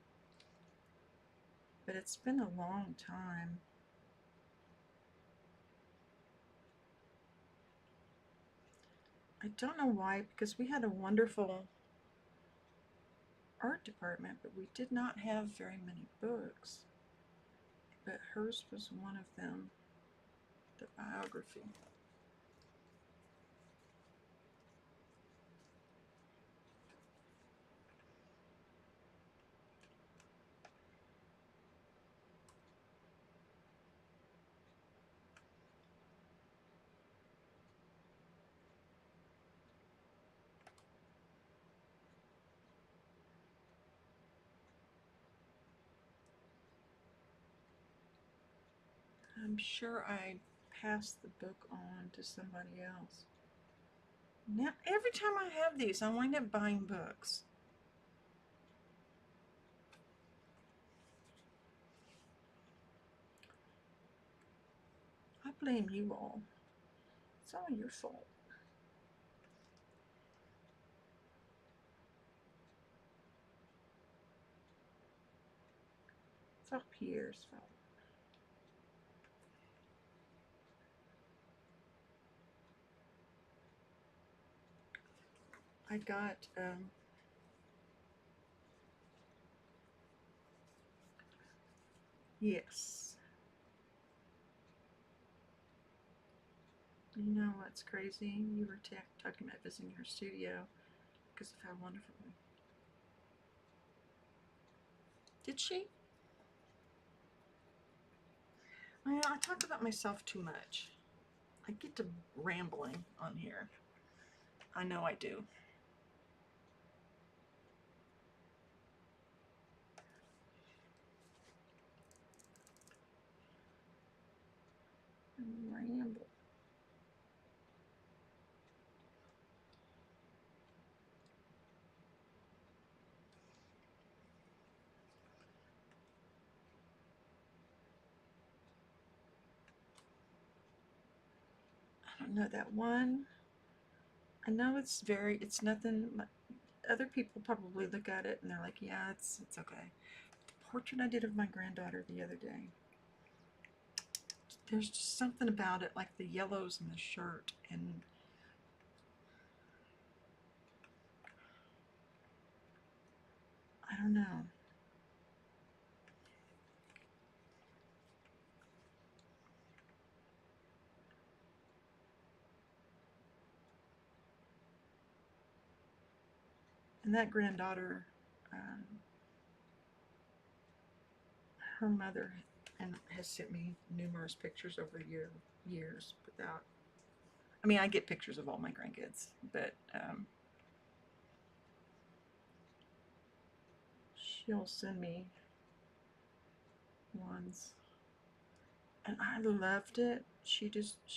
But it's been a long time. I don't know why, because we had a wonderful art department, but we did not have very many books. But hers was one of them, the biography. I'm sure I passed the book on to somebody else. Now, every time I have these, I wind up buying books. I blame you all. It's all your fault. It's all Pierre's fault. I got, yes. You know what's crazy? You were talking about visiting her studio because of how wonderful. Did she? Well, I talk about myself too much. I get to rambling on here. I know I do. Ramble. I don't know that one. I know it's nothing. Other people probably look at it and they're like, yeah, it's okay. The portrait I did of my granddaughter the other day, there's just something about it, like the yellows in the shirt, and I don't know. And that granddaughter, um, her mother, and has sent me numerous pictures over years without. I mean, I get pictures of all my grandkids, but she'll send me ones, and I loved it. She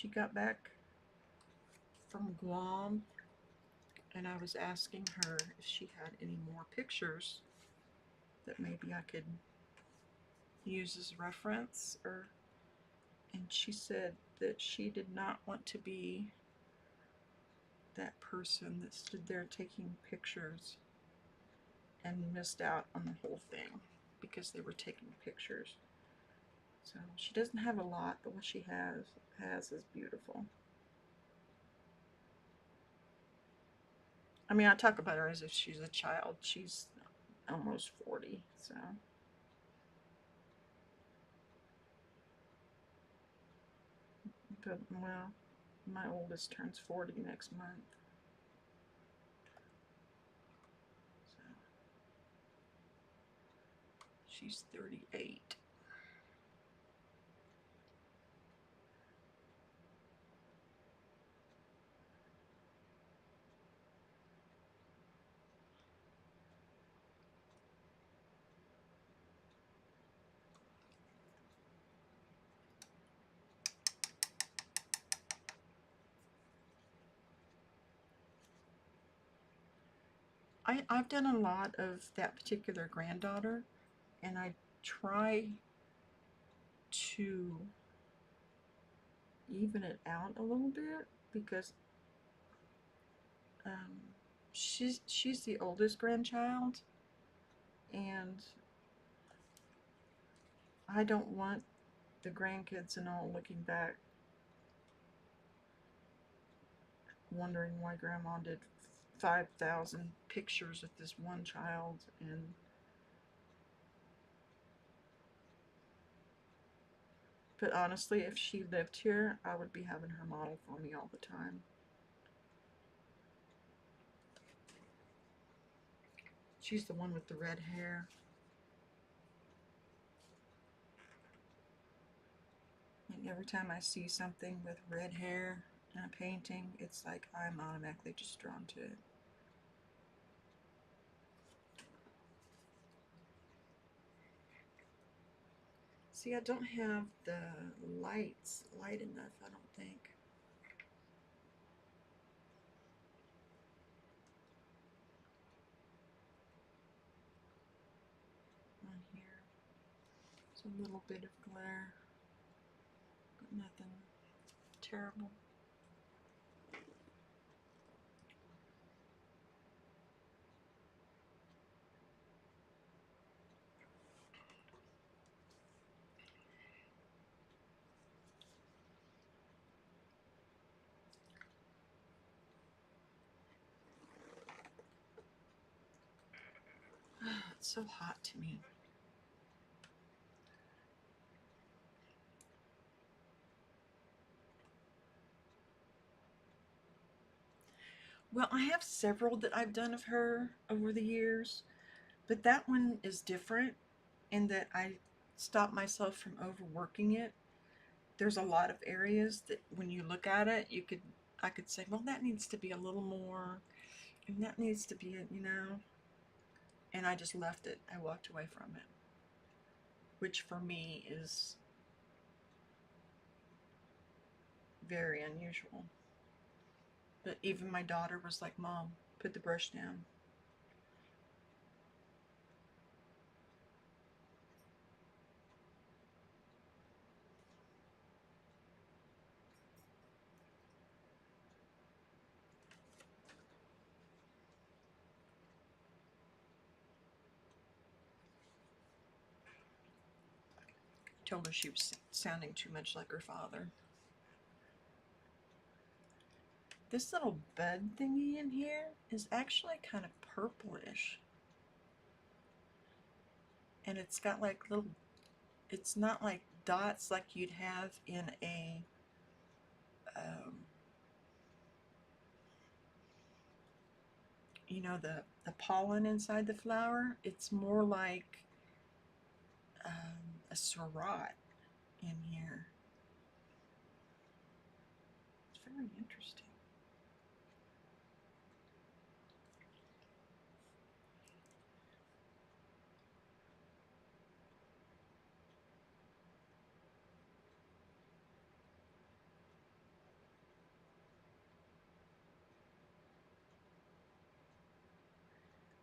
got back from Guam, and I was asking her if she had any more pictures that maybe I could use as reference, or and she said that she did not want to be that person that stood there taking pictures and missed out on the whole thing because they were taking pictures. So she doesn't have a lot, but what she has is beautiful. I mean, I talk about her as if she's a child. She's almost 40, so. But, well, my oldest turns 40 next month. So she's 38. I've done a lot of that particular granddaughter, and I try to even it out a little bit because um, she's the oldest grandchild, and I don't want the grandkids and all looking back wondering why grandma did 5,000 pictures of this one child. And but honestly, if she lived here, I would be having her model for me all the time. She's the one with the red hair. And every time I see something with red hair in a painting, it's like I'm automatically just drawn to it. See, I don't have the light enough, I don't think. On here. It's a little bit of glare, but nothing terrible. It's so hot to me. Well, I have several that I've done of her over the years, but that one is different in that I stopped myself from overworking it. there's a lot of areas that when you look at it, I could say, well, that needs to be a little more, and that needs to be, and I just left it. I walked away from it, which for me is very unusual. But even my daughter was like, Mom, put the brush down. I told her she was sounding too much like her father. This little bud thingy in here is actually kind of purplish. And it's got like little, it's not like dots like you'd have in a, um, the pollen inside the flower. It's more like a surratt in here. It's very interesting.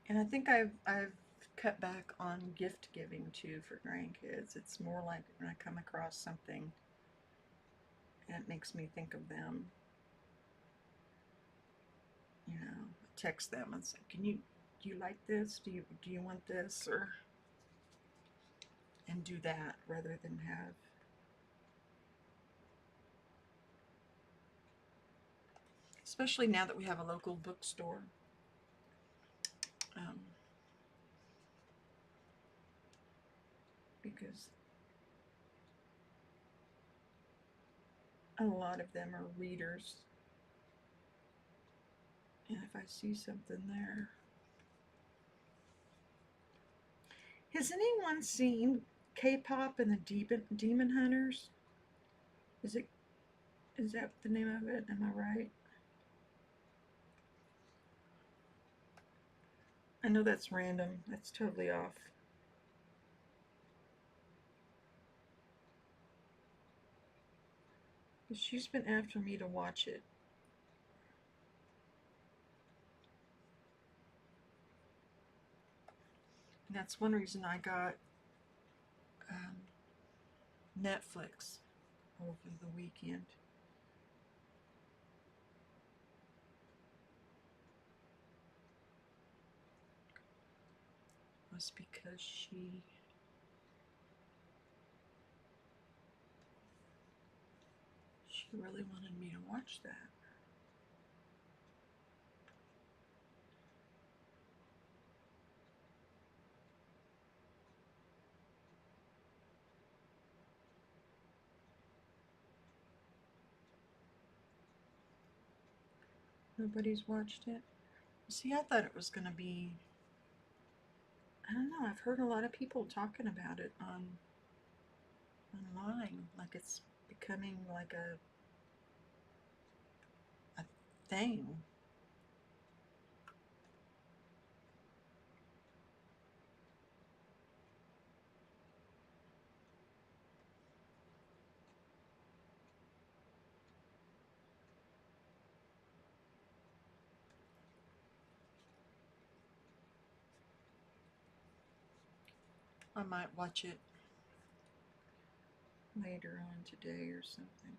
And I think I've cut back on gift giving too for grandkids. It's more like when I come across something and it makes me think of them, text them and say, do you like this? Do you want this? Or and do that rather than have, especially now that we have a local bookstore. Um, because a lot of them are readers. And if I see something there. Has anyone seen K-pop and the Demon Hunters? Is it is that the name of it? Am I right? I know that's random. That's totally off. But she's been after me to watch it. And that's one reason I got um, Netflix over the weekend. Was because she really wanted me to watch that. Nobody's watched it. See, I thought it was going to be. I don't know. I've heard a lot of people talking about it online, like it's becoming like a thing. I might watch it later on today or something.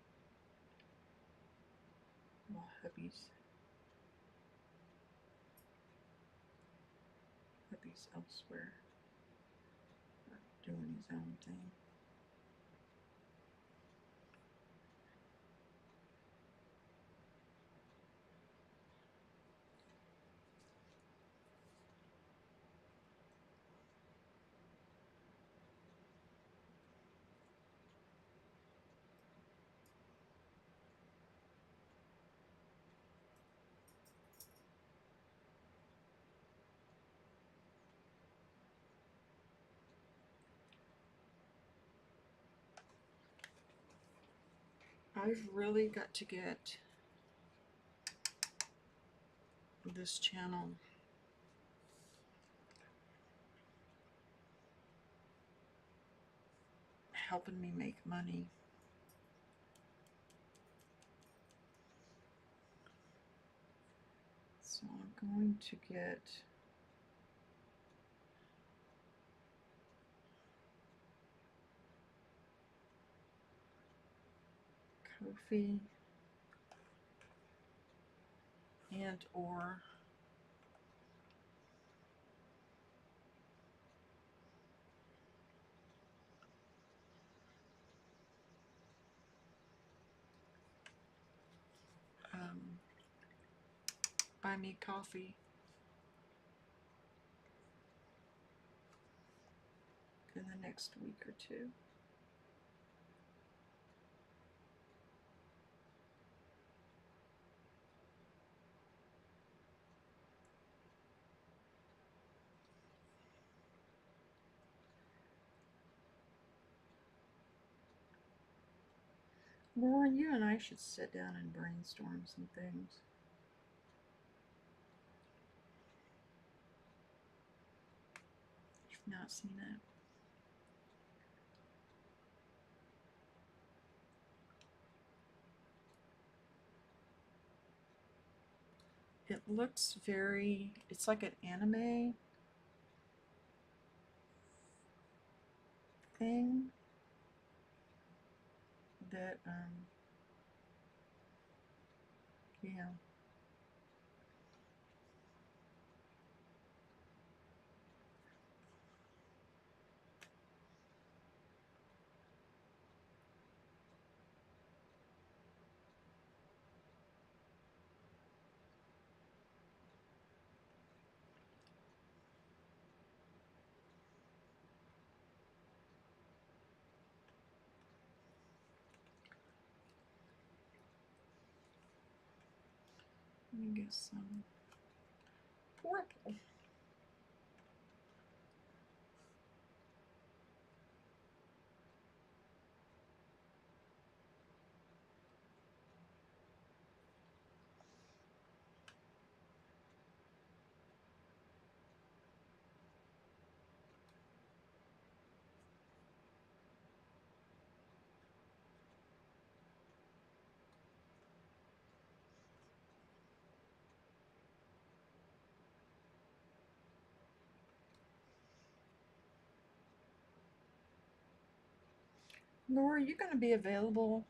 While hubby's elsewhere, doing his own thing. I've really got to get this channel helping me make money. So I'm going to get Ko-fi and or buy me coffee in the next week or two. Laura, you and I should sit down and brainstorm some things. You've not seen it. It looks very, it's like an anime thing that, yeah. Let me get some purple. Laura, are you going to be available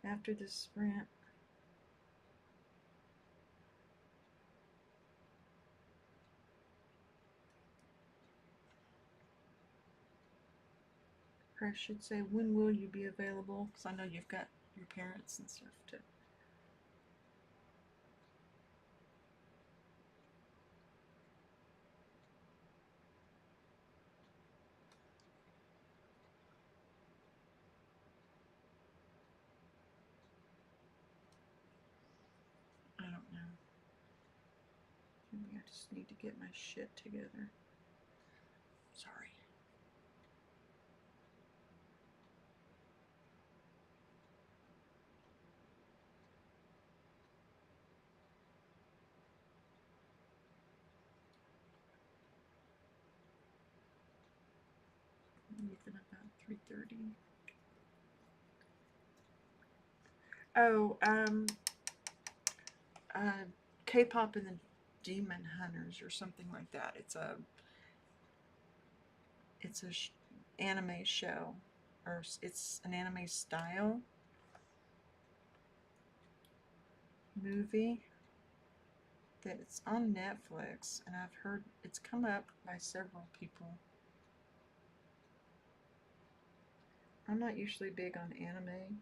after this sprint? Or I should say, when will you be available? Because I know you've got your parents and stuff to. I don't know. Maybe I just need to get my shit together. Sorry. Leaving about 3:30. Oh, K-pop and the Demon Hunters or something like that. It's a anime show, or it's an anime style movie that it's on Netflix, and I've heard it's come up by several people. I'm not usually big on anime.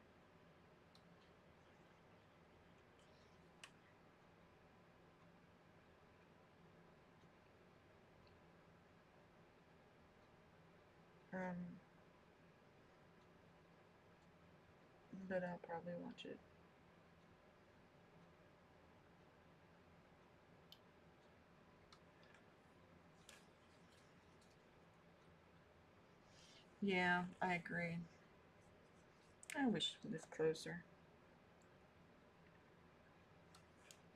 Um, but I'll probably watch it. Yeah, I agree. I wish it was closer.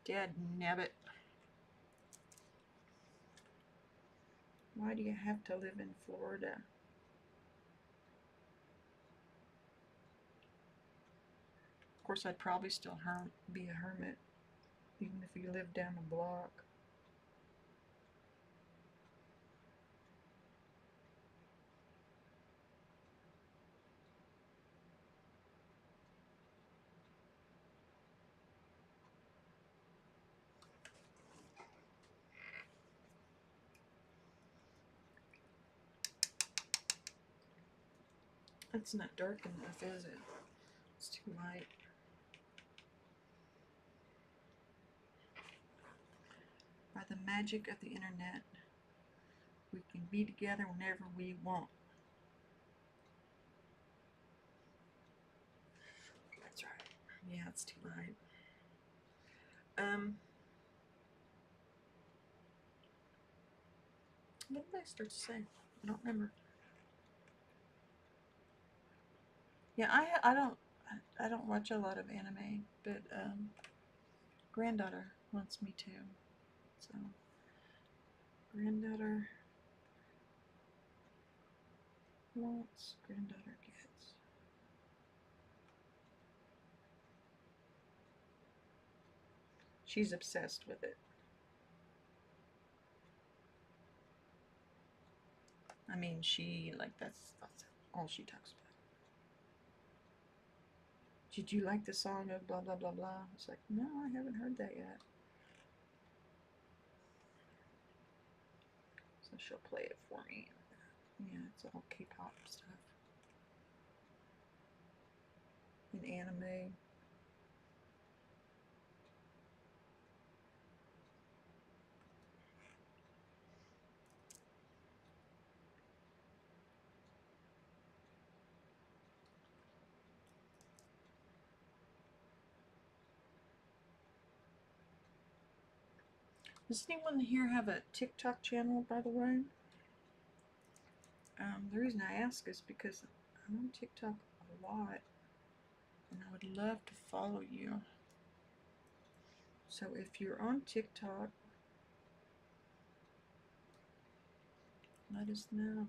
Dad nabbit. Why do you have to live in Florida? Of course, I'd probably still be a hermit, even if you lived down the block. It's not dark enough, is it? It's too light. By the magic of the internet, we can be together whenever we want. That's right. Yeah, it's too light. What did I start to say? I don't remember. Yeah, I don't watch a lot of anime, but granddaughter wants me to. So granddaughter wants, granddaughter gets. She's obsessed with it. I mean, that's all she talks about. Did you like the song of blah blah blah blah? It's like, no, I haven't heard that yet. So she'll play it for me. Yeah, it's all K-pop stuff. And anime. Does anyone here have a TikTok channel, by the way? The reason I ask is because I'm on TikTok a lot, and I would love to follow you. So if you're on TikTok, let us know.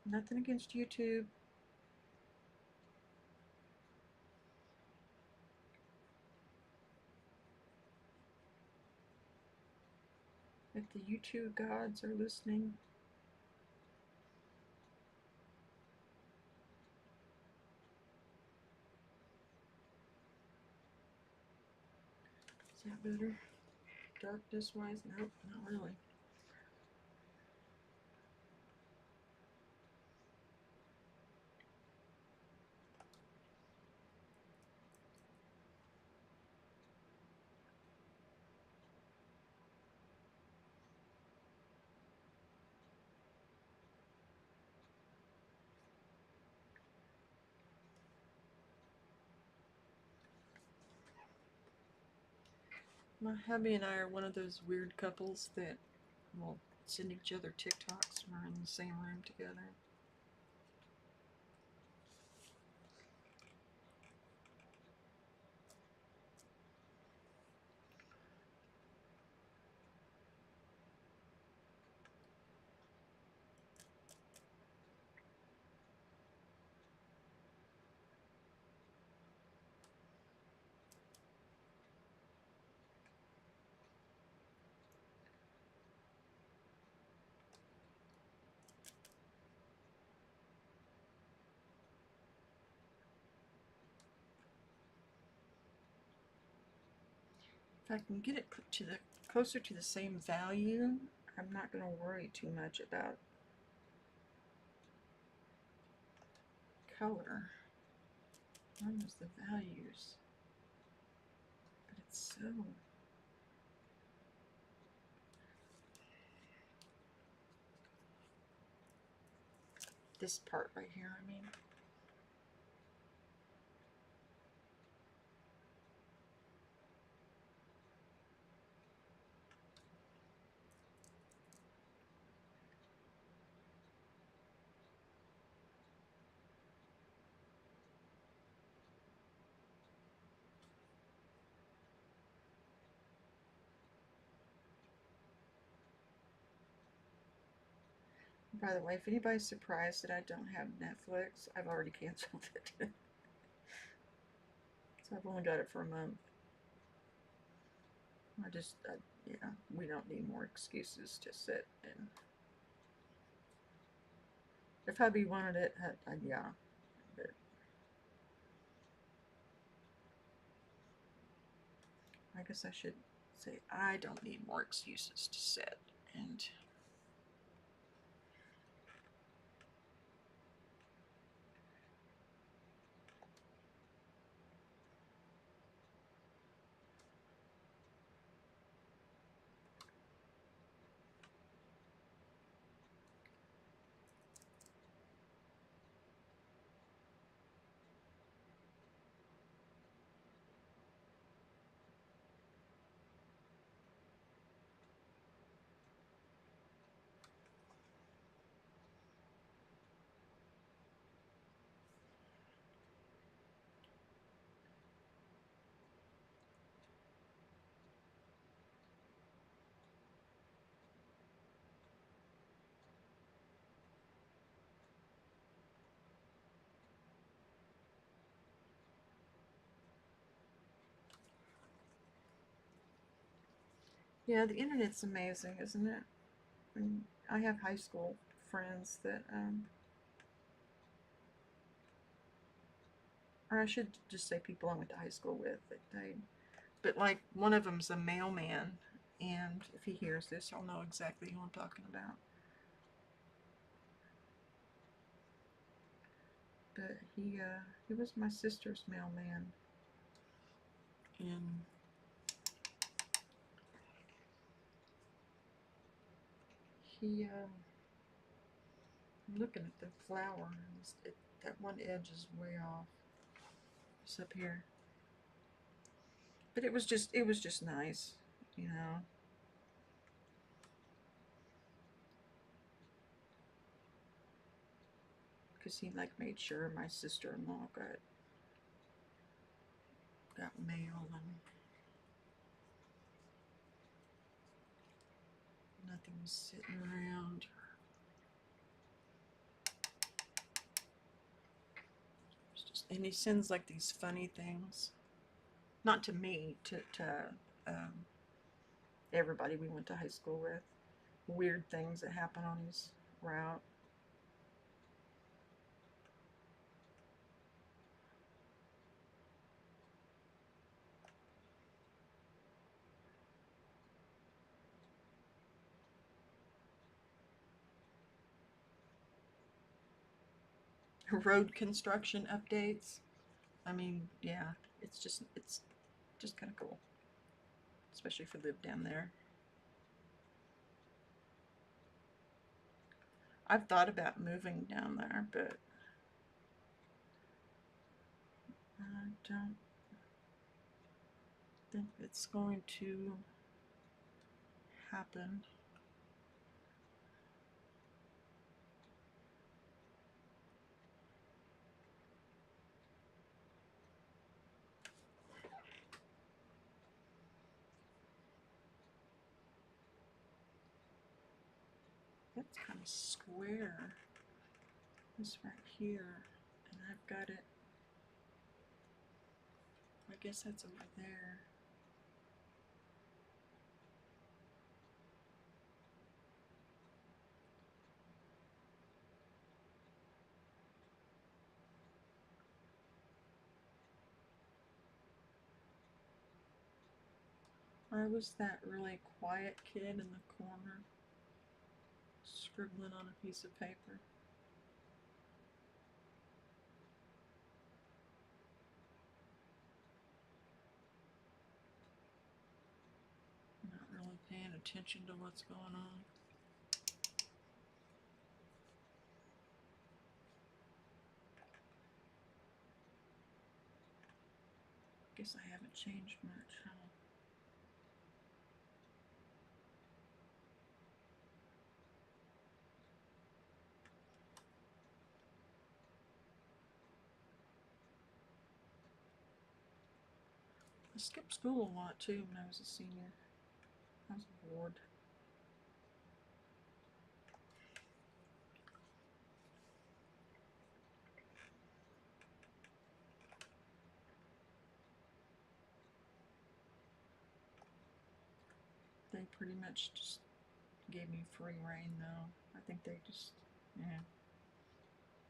Nothing against YouTube. If the YouTube gods are listening, is that better? Darkness wise? Nope, not really. My hubby and I are one of those weird couples that will send each other TikToks when we're in the same room together. If I can get it put to the closer to the same value, I'm not going to worry too much about color. One was the values, but it's so. This part right here, I mean. By the way, if anybody's surprised that I don't have Netflix, I've already canceled it. So I've only got it for a month. Yeah, we don't need more excuses to sit and. If hubby wanted it, yeah. But I guess I should say I don't need more excuses to sit and. Yeah, the internet's amazing, isn't it? I mean, I have high school friends that, or I should just say people I went to high school with that died. But like one of them's a mailman, and if he hears this, he'll know exactly who I'm talking about. But he was my sister's mailman, and I'm looking at the flower, and that one edge is way off. It's up here, but it was just nice, you know, because he like made sure my sister-in-law got mail and nothing was sitting around. And he sends like these funny things, not to me, to um, everybody we went to high school with. Weird things that happen on his route. Road construction updates. I mean, yeah, it's just kind of cool, especially if you live down there. I've thought about moving down there, but I don't think it's going to happen. That's kind of square. This right here, and I've got it. I guess that's over there. I was that really quiet kid in the corner, scribbling on a piece of paper. Not really paying attention to what's going on. Guess I haven't changed much, huh? I skipped school a lot too when I was a senior. I was bored. They pretty much just gave me free reign though. I think they just, yeah.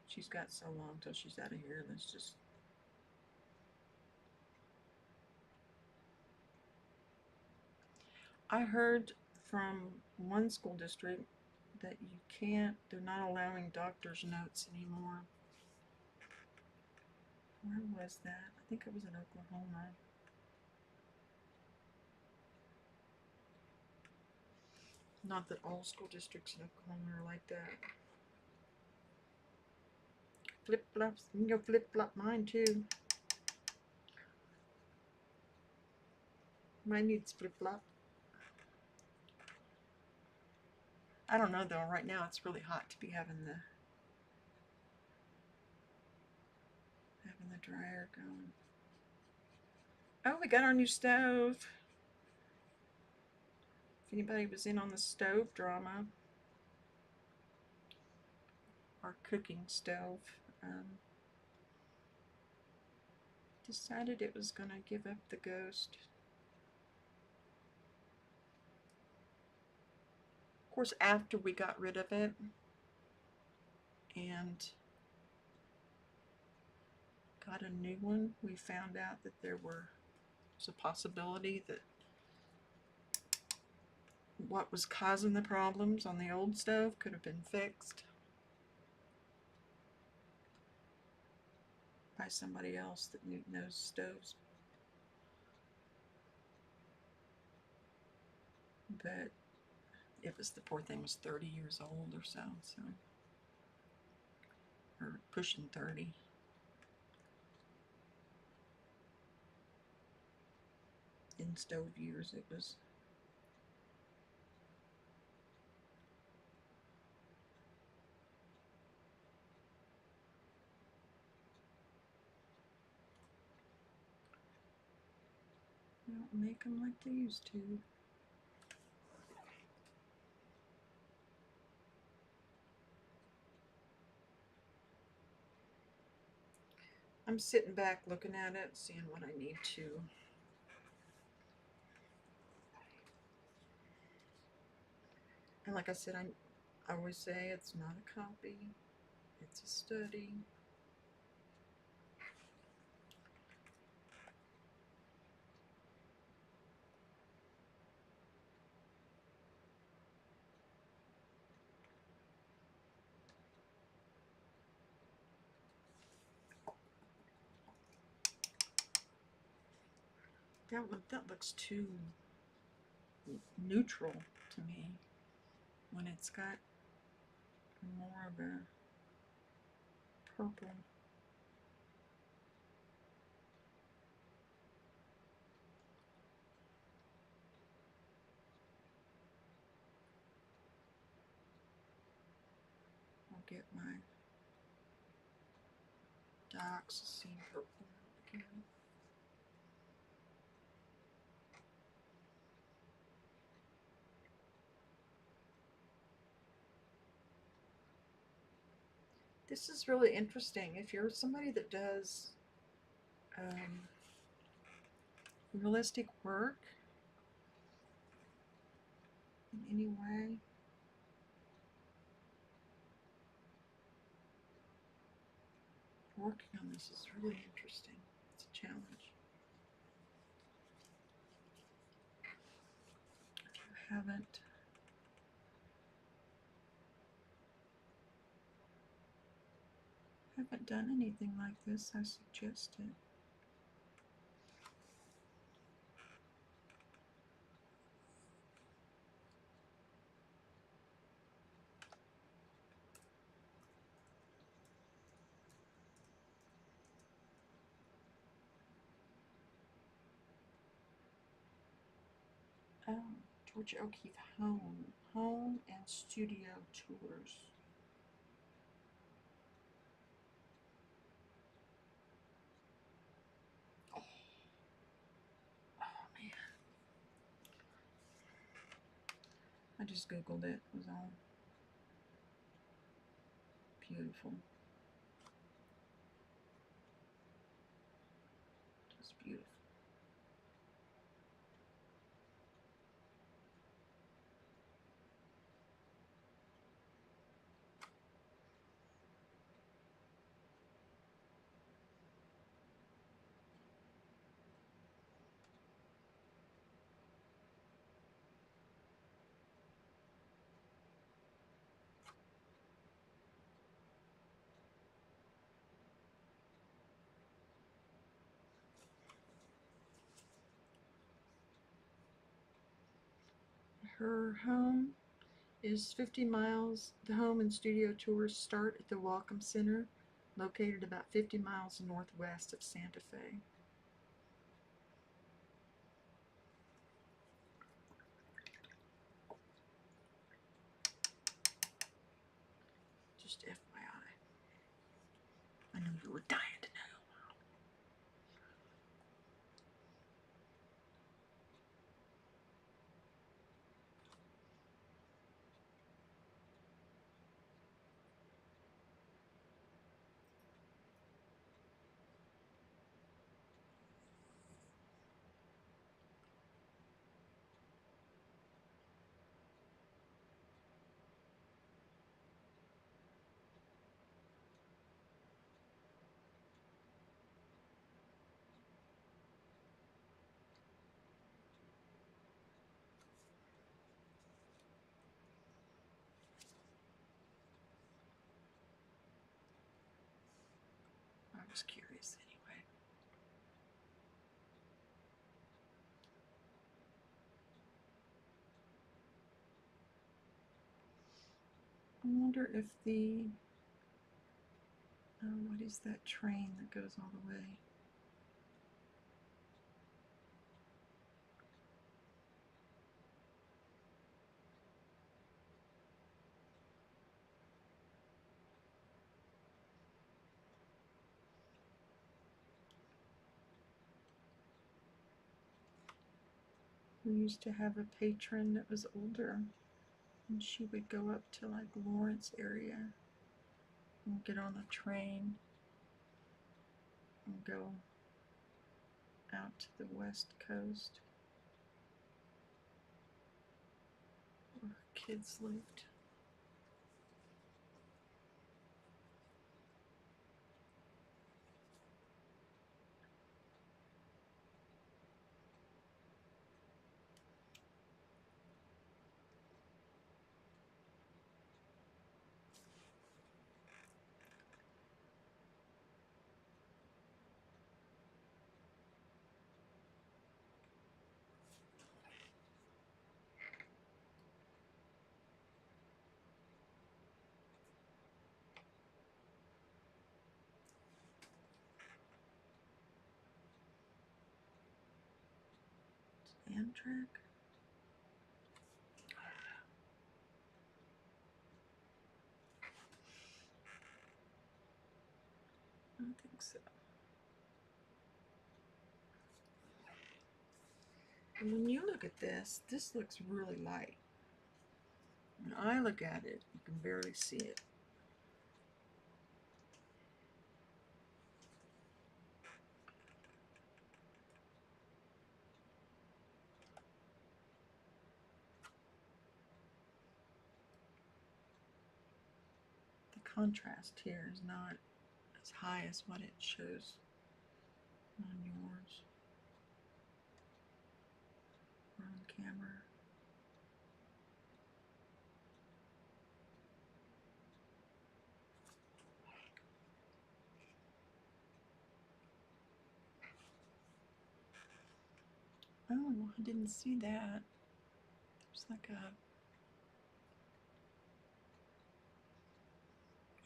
She's got so long till she's out of here. Let's just. I heard from one school district that you can't, they're not allowing doctor's notes anymore. Where was that? I think it was in Oklahoma. Not that all school districts in Oklahoma are like that. Flip flops, you can go flip flop mine too. Mine needs flip flop. I don't know though, right now it's really hot to be having the dryer going. Oh, we got our new stove. If anybody was in on the stove drama, our cooking stove, decided it was gonna give up the ghost. Of course, after we got rid of it and got a new one, we found out that there was a possibility that what was causing the problems on the old stove could have been fixed by somebody else that knows stoves. But it was, the poor thing was 30 years old or so, or pushing 30. In stove years, it was. They don't make them like they used to. I'm sitting back looking at it, seeing what I need to. And like I said, I always say it's not a copy, it's a study. That looks too neutral to me when it's got more of a purple. I'll get my dioxazine purple again. This is really interesting. If you're somebody that does realistic work in any way, working on this is really interesting. It's a challenge. If you haven't done anything like this, I suggest it. Oh, Georgia O'Keeffe Home and Studio Tours. Oh, oh man. I just Googled it. It was all beautiful. Just beautiful. Her home is 50 miles. The home and studio tours start at the Welcome Center, located about 50 miles northwest of Santa Fe. Just FYI. I know you were dying to know. I was curious anyway. I wonder if what is that train that goes all the way? We used to have a patron that was older, and she would go up to like Lawrence area and get on the train and go out to the west coast where her kids lived. Amtrak? I don't think so. And when you look at this looks really light. When I look at it, you can barely see it. The contrast here is not as high as what it shows on yours or on camera. Oh, I didn't see that. There's like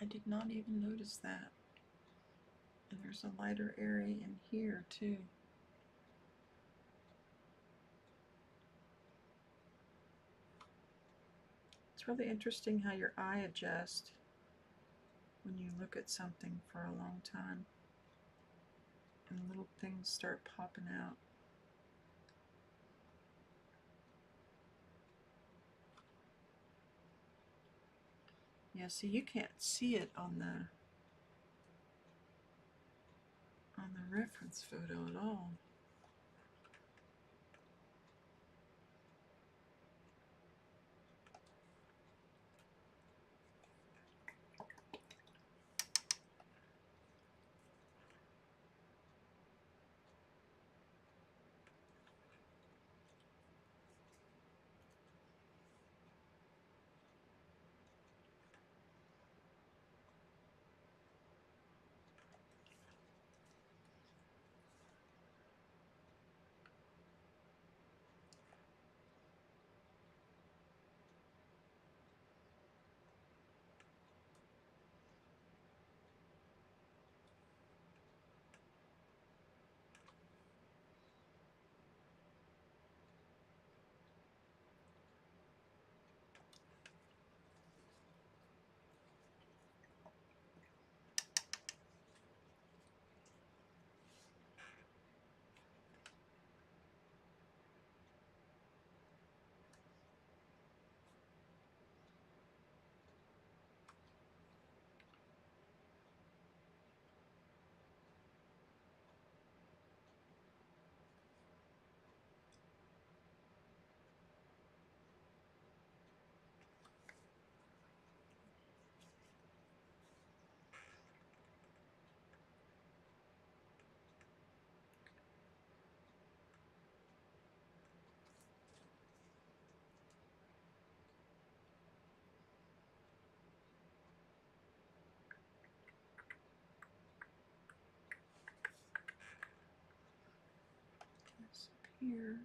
I did not even notice that. And there's a lighter area in here too. It's really interesting how your eye adjusts when you look at something for a long time and little things start popping out. Yeah, see, you can't see it on the reference photo at all. here.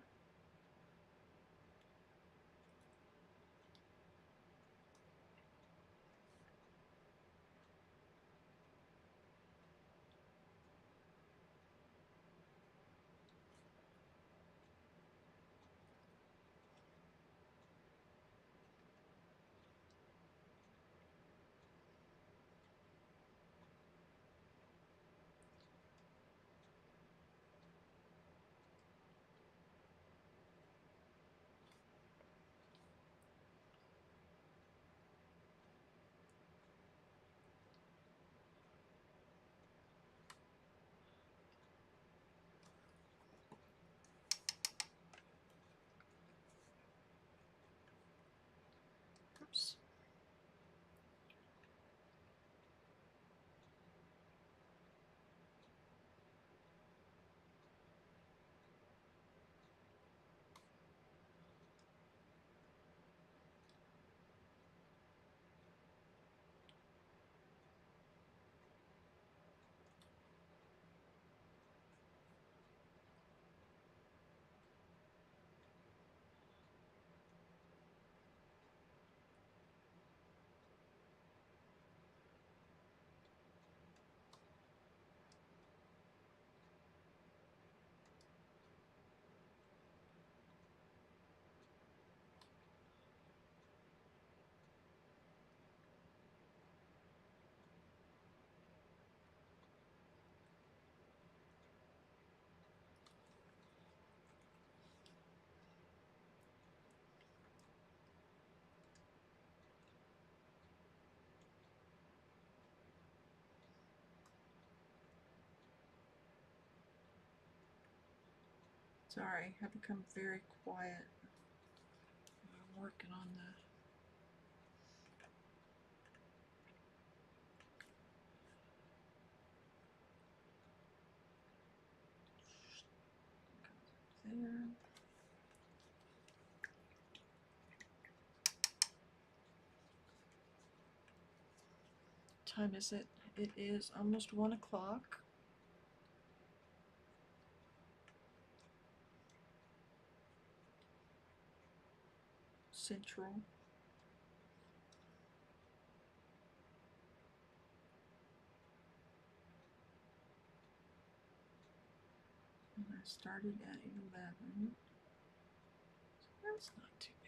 Oops. Sorry, I've become very quiet. I'm working on the there. Time is it? It is almost 1 o'clock. Central. And I started at 11. That's not too bad.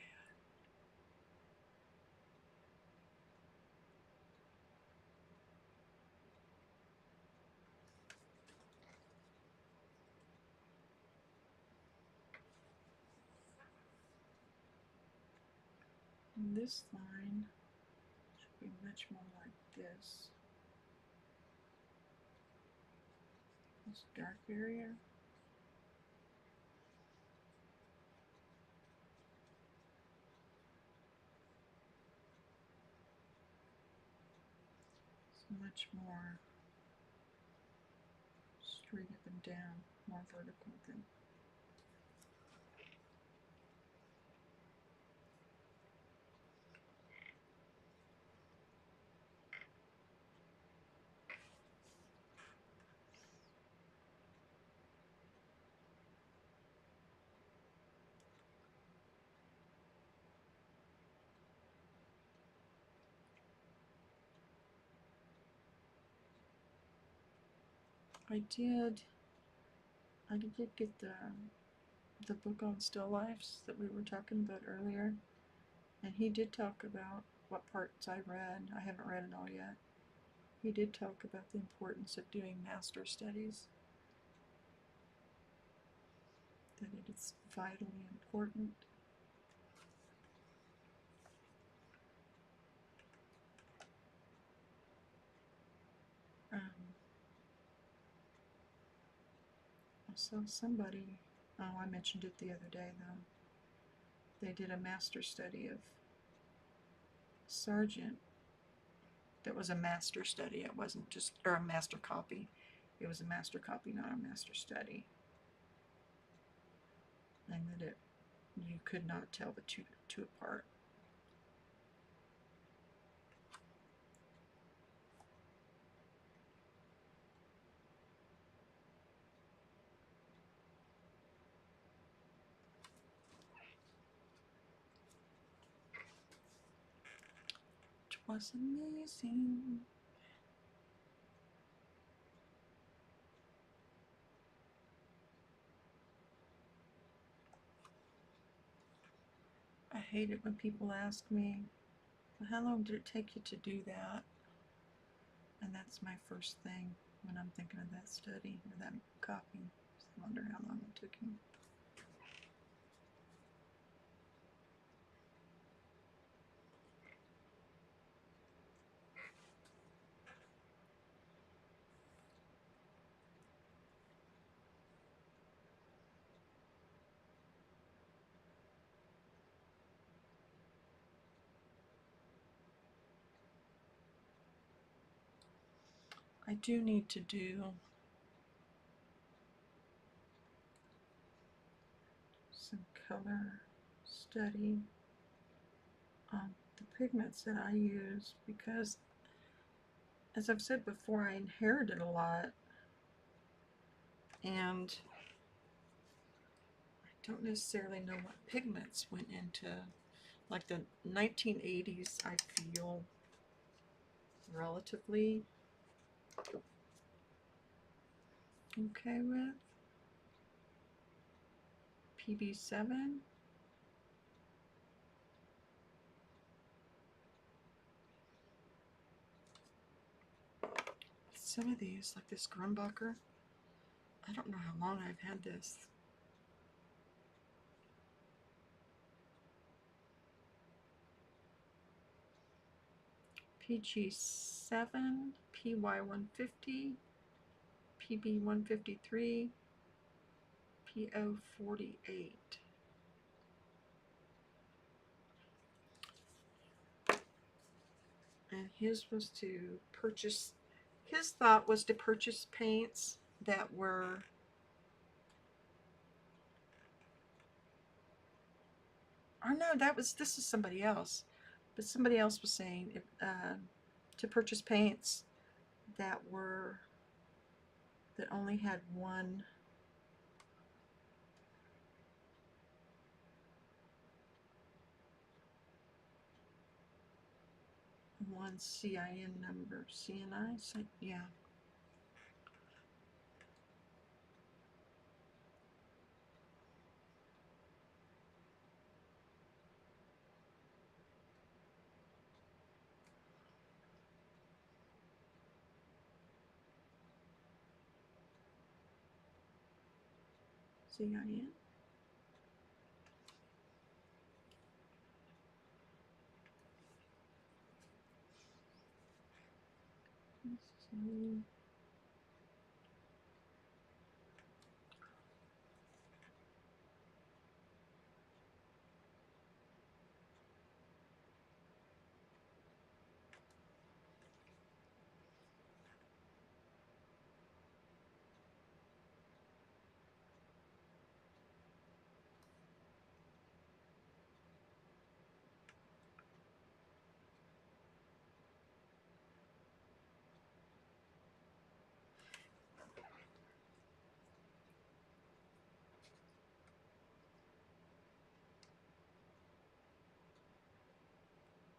And this line should be much more like this. This dark area. It's much more straight up and down, more vertical than. I did get the book on still lifes that we were talking about earlier, and he did talk about what parts I read. I haven't read it all yet. He did talk about the importance of doing master studies, that it is vitally important. I saw somebody, oh, I mentioned it the other day though. They did a master study of Sargent. That was a master study. It wasn't just, or a master copy. It was a master copy, not a master study. And that you could not tell the two apart. was amazing. I hate it when people ask me, well, how long did it take you to do that? And that's my first thing when I'm thinking of that study or that copy. I wonder how long it took him. I do need to do some color study on the pigments that I use because, as I've said before, I inherited a lot and I don't necessarily know what pigments went into, like the 1980s. I feel relatively okay with. PB7. Some of these, like this Grumbacher, I don't know how long I've had this. PG7, PY150, PB153, PO48. And his was to purchase, his thought was to purchase paints that were no, this is somebody else. But somebody else was saying to purchase paints that were, that only had one CIN number. CNI? Yeah. CIN? So,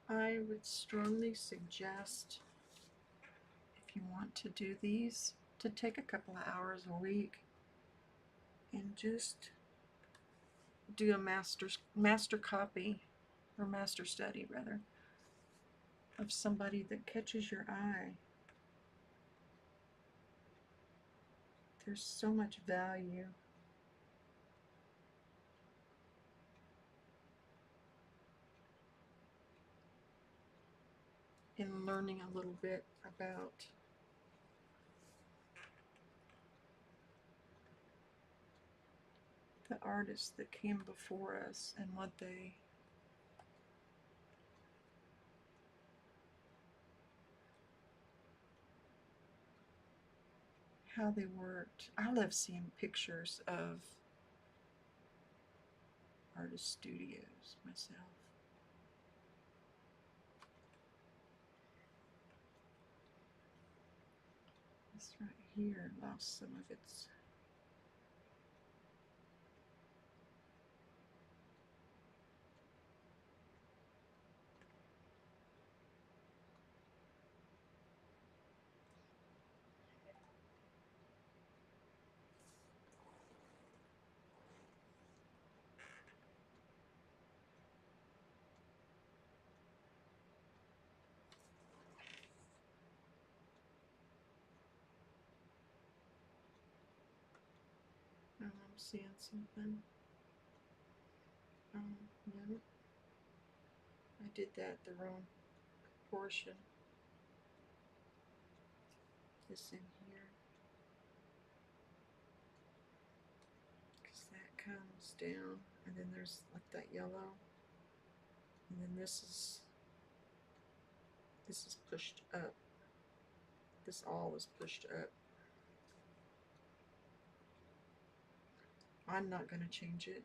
I would strongly suggest, if you want to do these, to take a couple of hours a week and just do a master copy, or master study rather, of somebody that catches your eye. There's so much value in learning a little bit about the artists that came before us and what they, how they worked. I love seeing pictures of artist studios myself. This right here lost some of its I'm seeing something. No, I did that the wrong proportion. This in here, because that comes down, and then there's like that yellow, and then this is pushed up. This all is pushed up. I'm not going to change it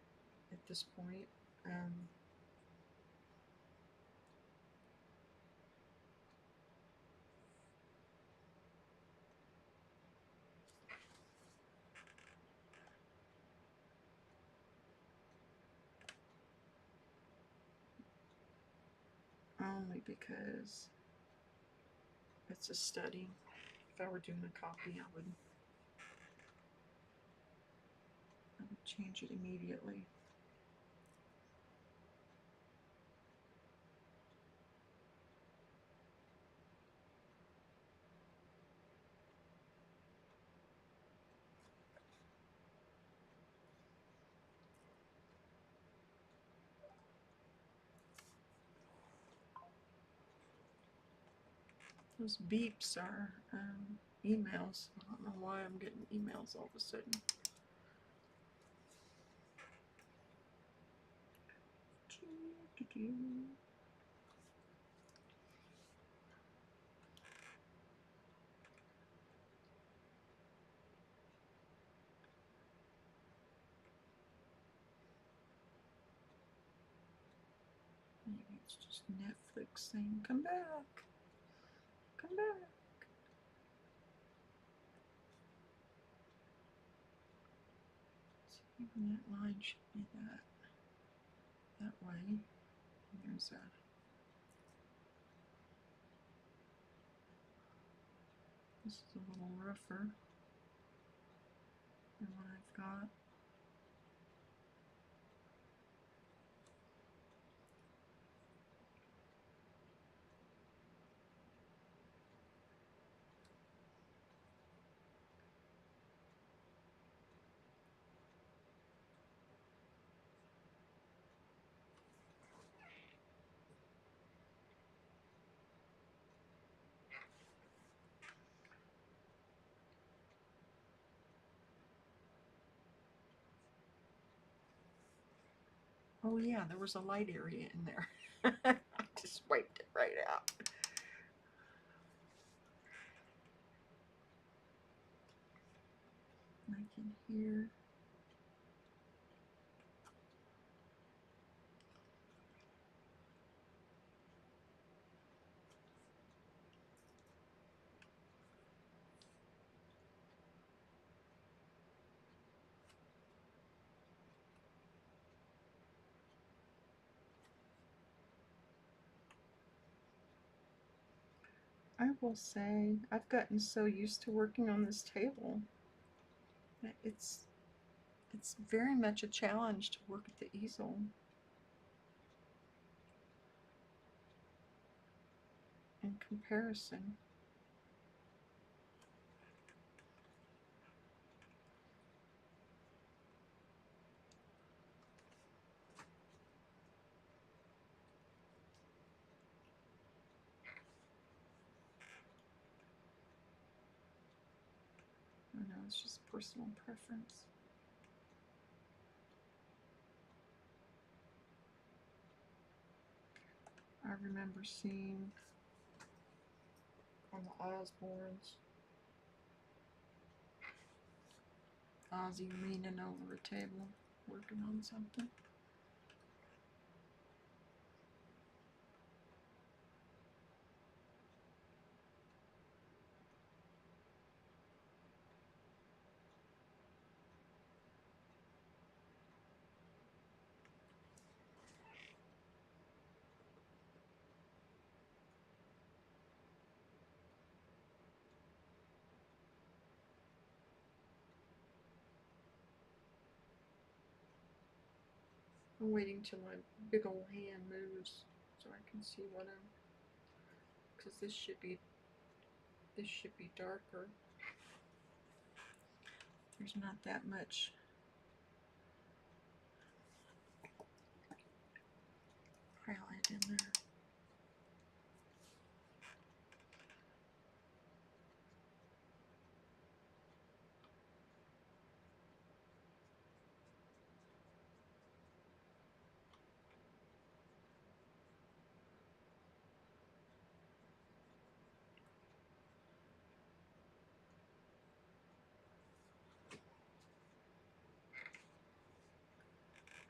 at this point. Only because it's a study. If I were doing a copy, I would change it immediately. Those beeps are emails. I don't know why I'm getting emails all of a sudden. Maybe it's just Netflix saying, come back, come back. So even that line should be that way. And there's a, this is a little rougher than what I've got. Oh yeah, there was a light area in there. I just wiped it right out. I can hear. I will say I've gotten so used to working on this table that it's very much a challenge to work at the easel. In comparison. I don't know, it's just personal preference. I remember seeing on the Osbournes, Ozzy leaning over a table working on something. I'm waiting till my big old hand moves so I can see what I'm, because this should be darker. There's not that much in there.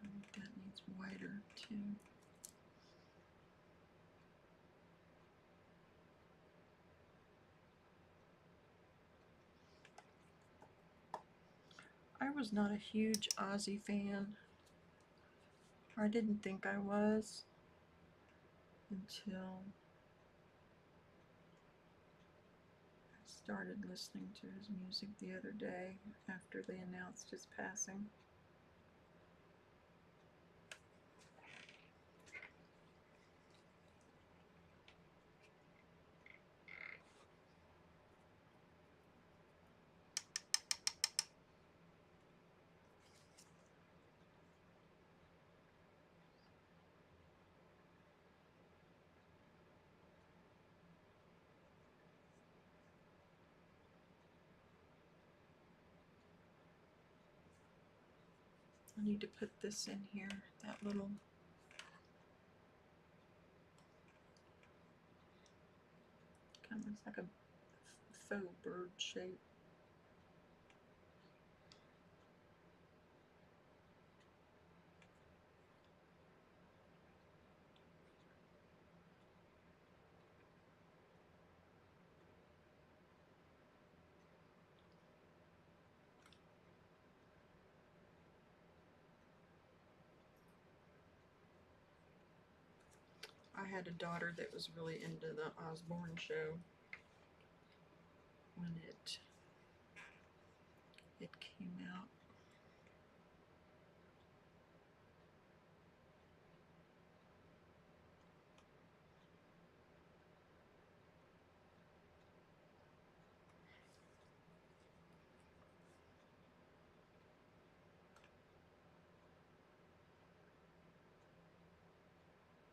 I think that needs wider too. I was not a huge Ozzy fan. I didn't think I was until I started listening to his music the other day after they announced his passing. I need to put this in here, that little kind of looks like a faux bird shape. I had a daughter that was really into the Osborne show when it came out.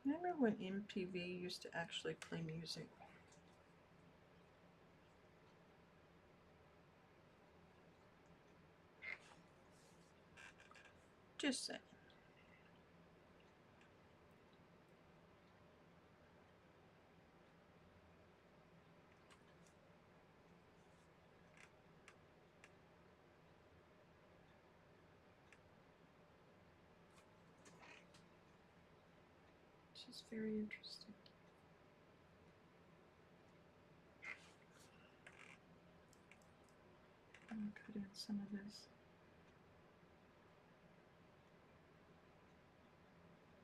Remember when MTV used to actually play music? Just saying. It's just very interesting. I'm going to put in some of this.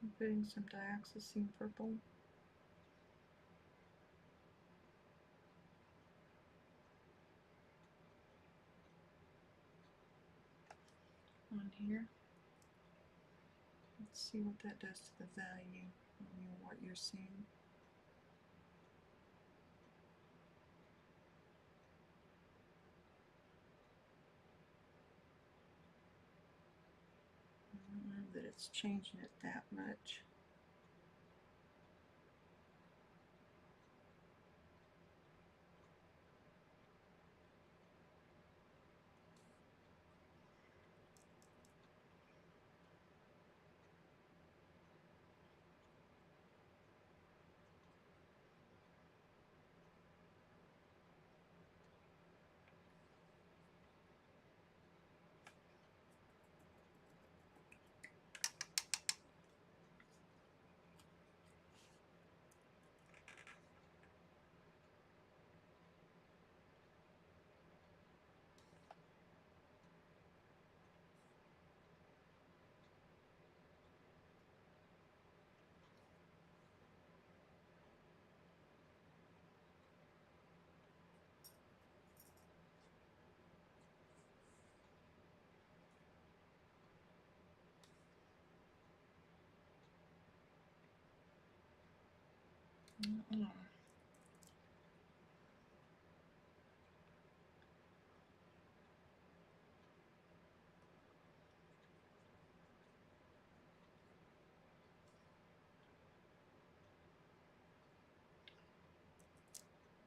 I'm putting some dioxazine purple. On here. Let's see what that does to the value of what you're seeing. I don't know that it's changing it that much.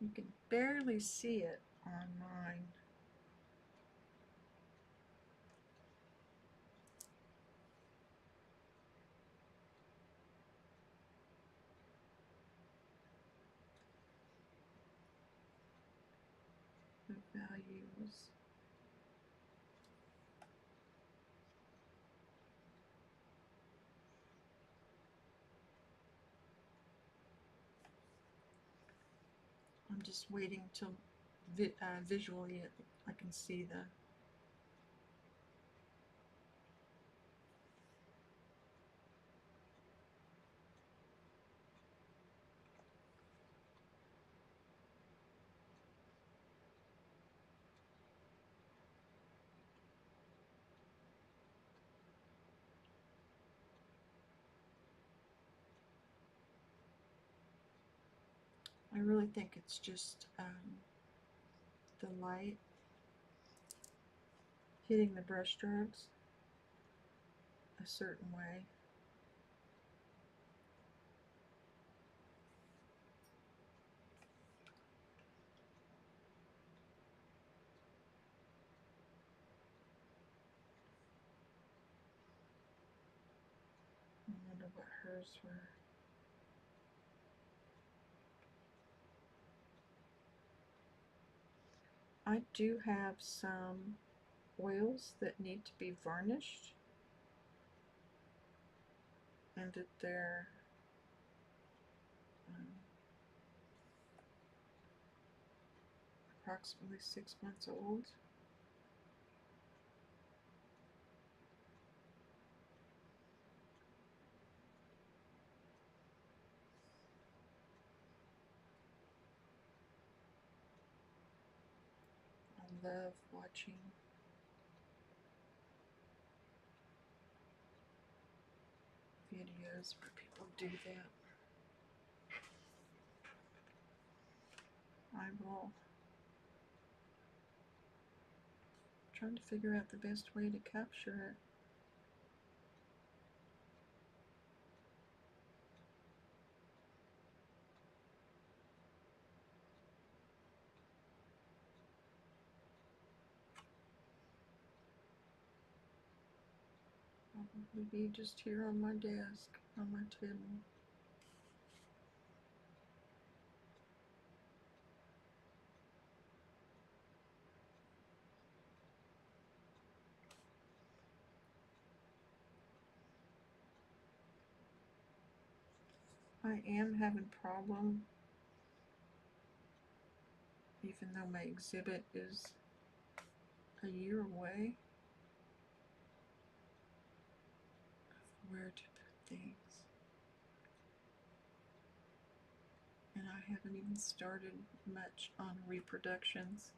You can barely see it on mine. The values. I'm just waiting till visually I can see the. I really think it's just the light hitting the brush strokes a certain way. I wonder what hers were. I do have some oils that need to be varnished, and that they're approximately 6 months old. I love watching videos where people do that. I will trying to figure out the best way to capture it. Probably be just here on my desk, on my table. I am having problem, even though my exhibit is a year away, of where to put things. And I haven't even started much on reproductions.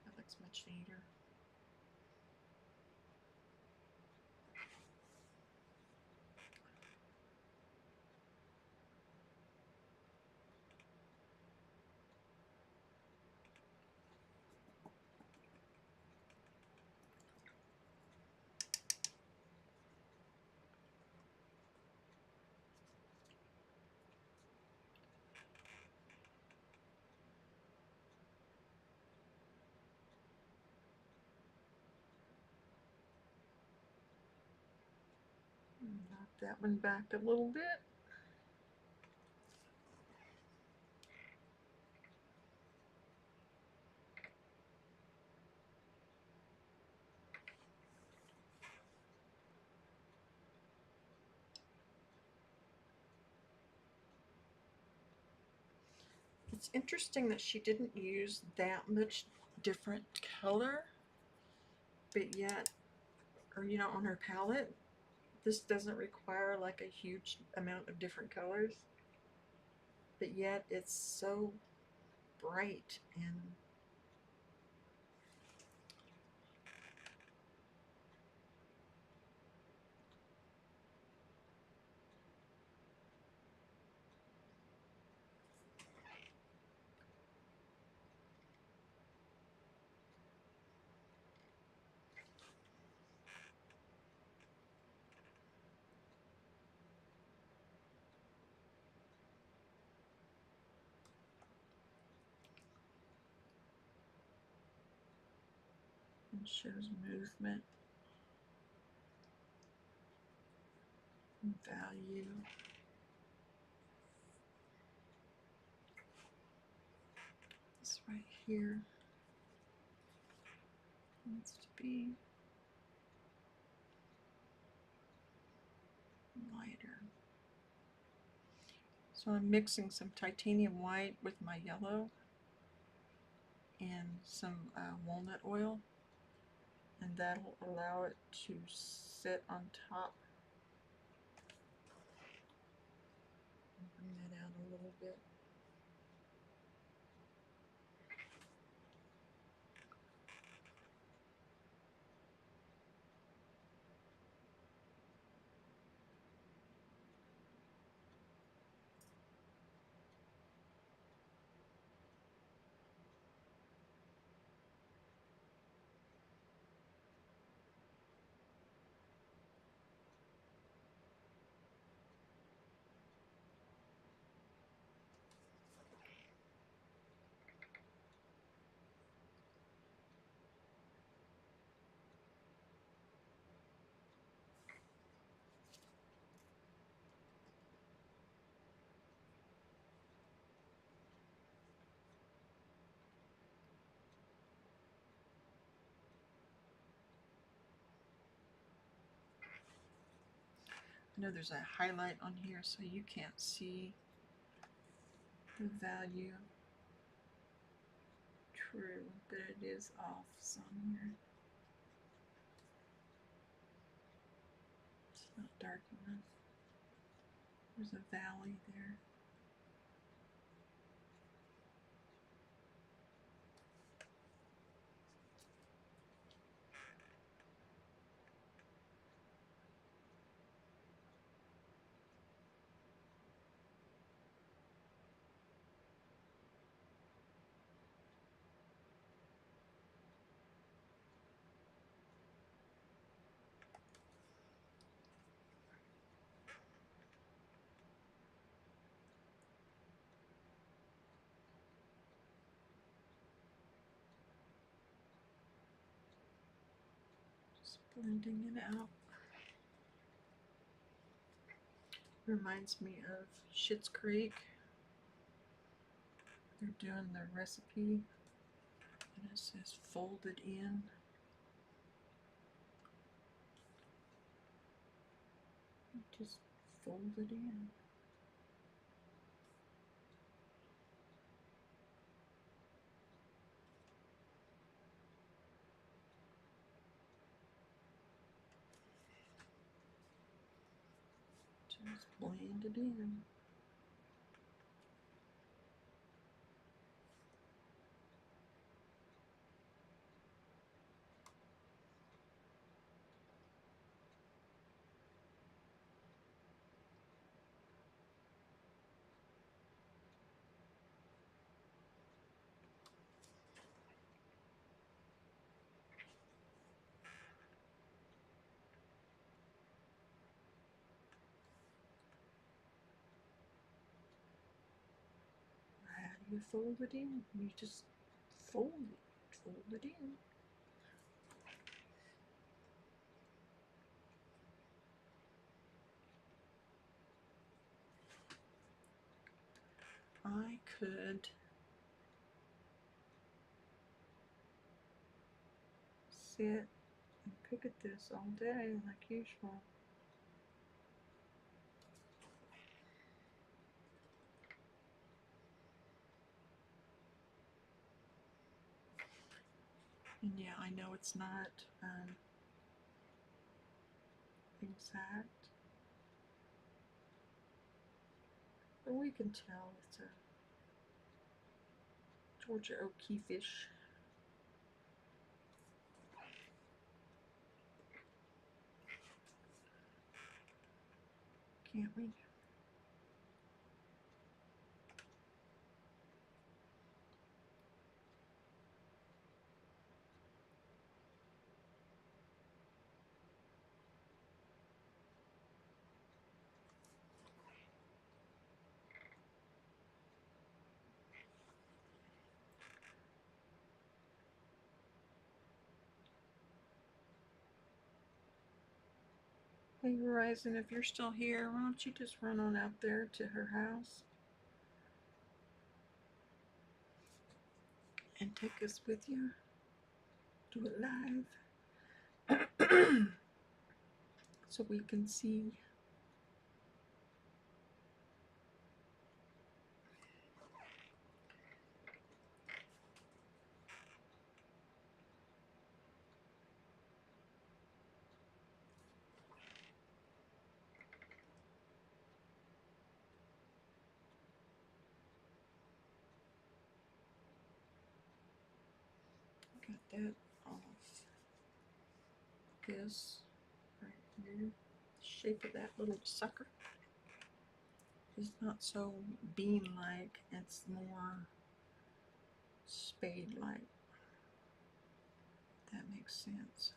That looks much neater. Knock that one back a little bit. It's interesting that she didn't use that much different color, but yet, or on her palette, this doesn't require like a huge amount of different colors, but yet it's so bright and It shows movement and value. This right here needs to be lighter. So I'm mixing some titanium white with my yellow and some walnut oil, and that'll allow it to sit on top. Bring that out a little bit. I know there's a highlight on here so you can't see the value true, but it is off some here. It's not dark enough. There's a valley there. Just blending it out. Reminds me of Schitt's Creek. They're doing the recipe and it says folded in. Just fold it in. Just blend it in. How do you fold it in? You just fold it in. I could sit and pick at this all day like usual. And yeah, I know it's not exact, but we can tell it's a Georgia O'Keeffe-ish. Can't we? Hey Horizon, if you're still here, why don't you just run on out there to her house and take us with you? Do it live so we can see. Got that off. This right here. The shape of that little sucker is not so bean-like, it's more spade-like. That makes sense.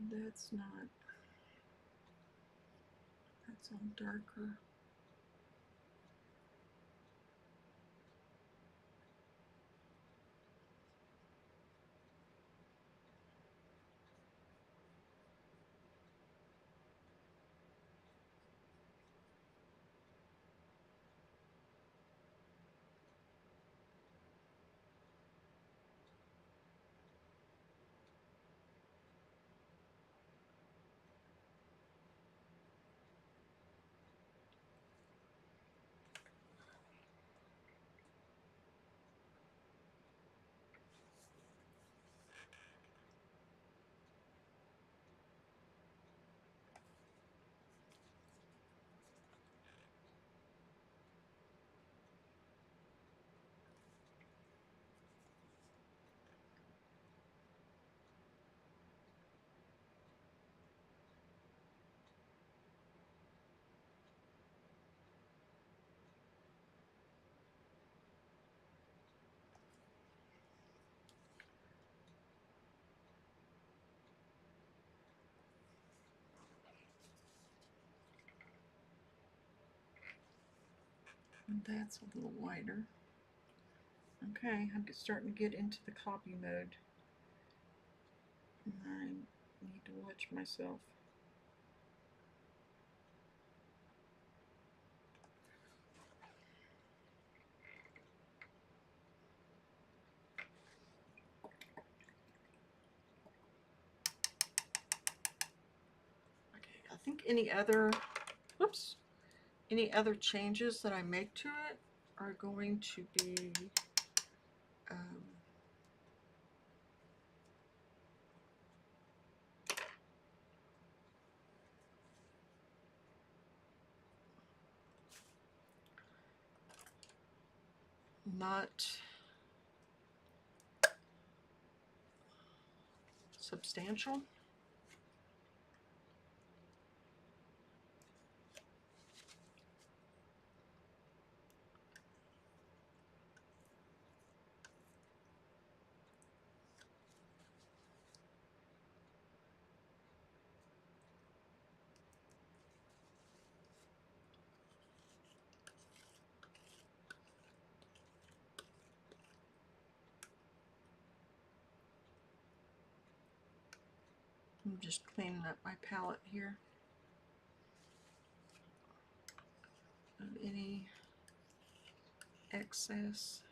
That's not, that's all darker. And that's a little wider. Okay, I'm starting to get into the copy mode. I need to watch myself. Okay, I think any other changes that I make to it are going to be um, not substantial. I'm just cleaning up my palette here of any excess.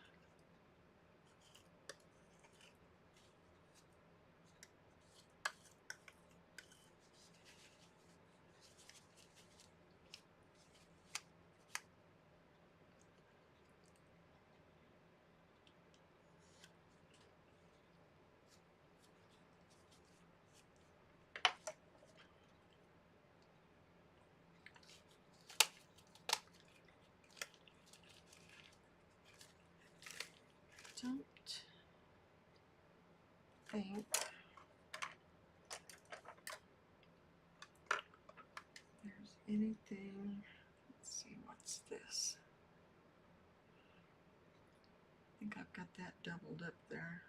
don't think there's anything. Let's see, what's this? I think I've got that doubled up there.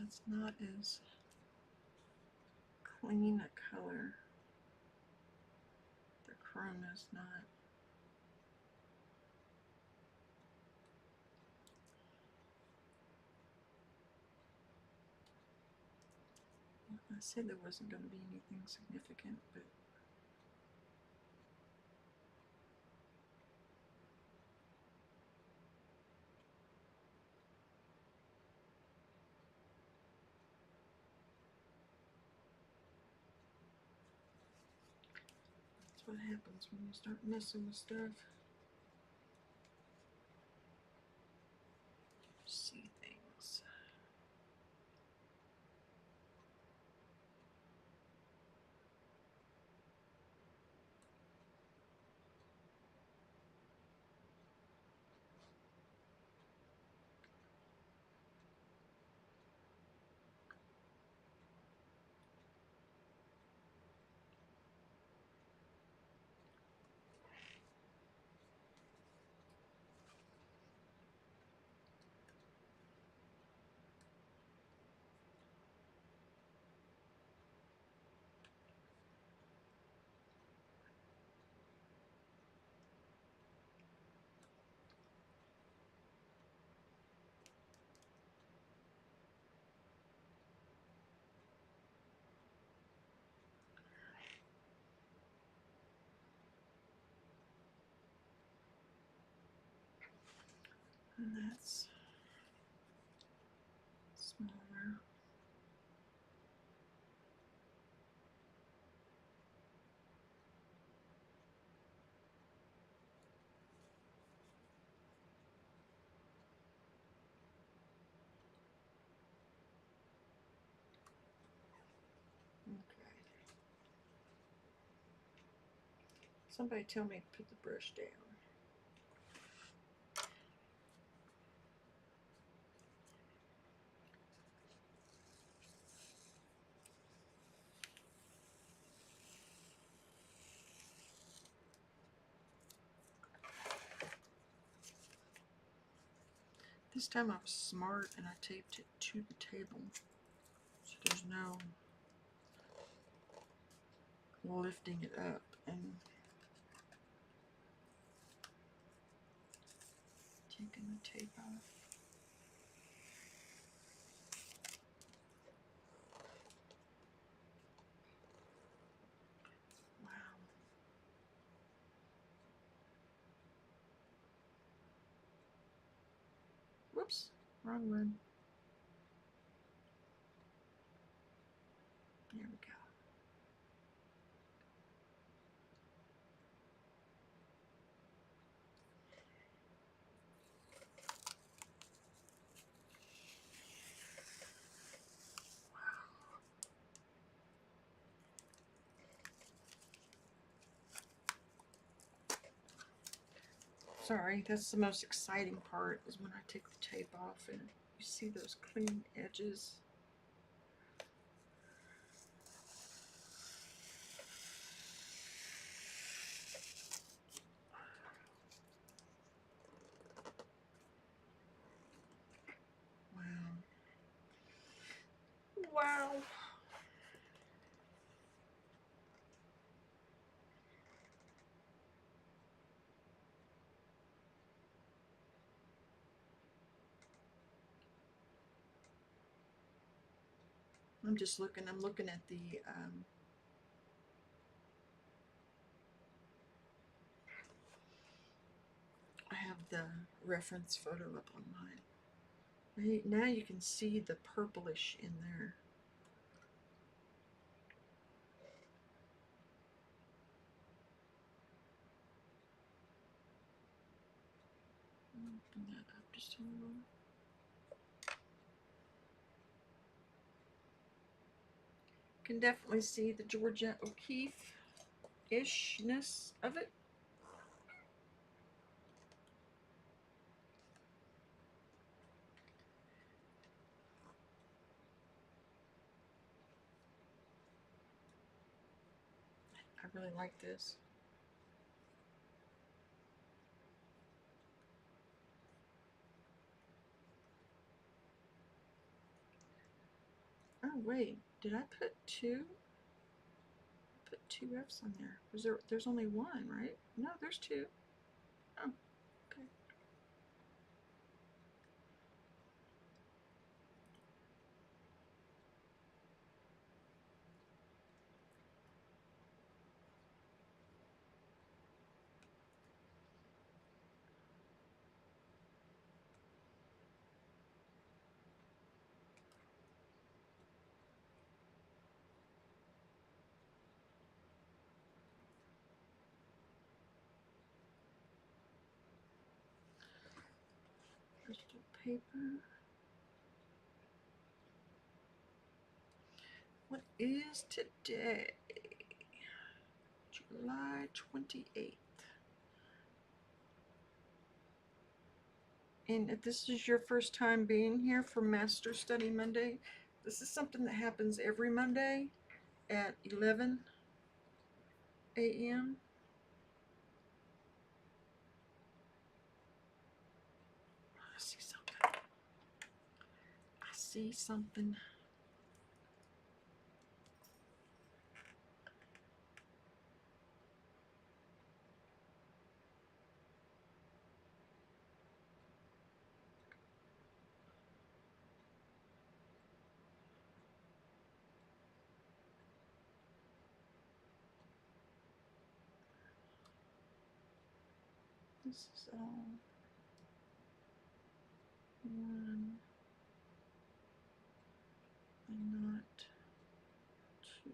It's not as clean a color. The chrome is not. I said there wasn't going to be anything significant, but that's what happens when you start messing with stuff. See things. And that's smaller. Okay. Somebody tell me to put the brush down. This time I was smart and I taped it to the table, so there's no lifting it up and taking the tape off. Wow. Whoops, wrong one. There we go. Sorry, that's the most exciting part, is when I take the tape off and you see those clean edges. Wow. Wow. I'm just looking. I'm looking at the I have the reference photo up on mine. Right, now you can see the purplish in there. Open that up just a little. Can definitely see the Georgia O'Keeffe-ishness of it. I really like this. Oh wait, did I put two? I put two F's on there. Was there? There's only one, right? No, there's two. Oh, okay. Crystal paper. What is today? July 28th. And if this is your first time being here for Master Study Monday, this is something that happens every Monday at 11 a.m. I see something. I see something. This is all one and not two.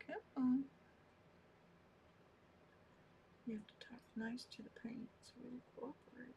Come on. You have to talk nice to the paint so it'll cooperate.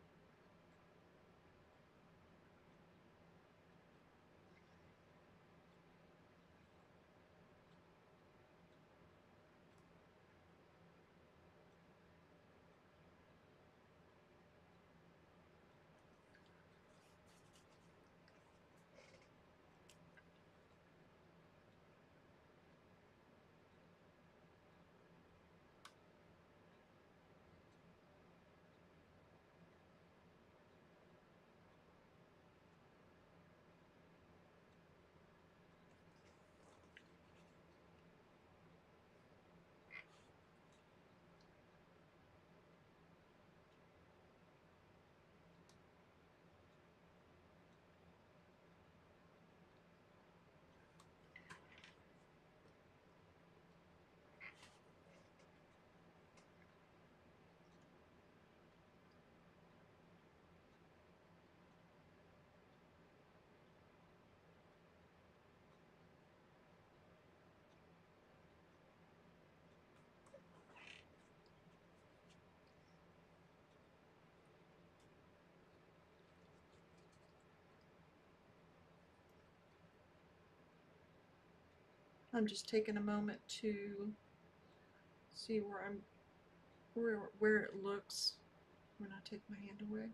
I'm just taking a moment to see where it looks when I take my hand away.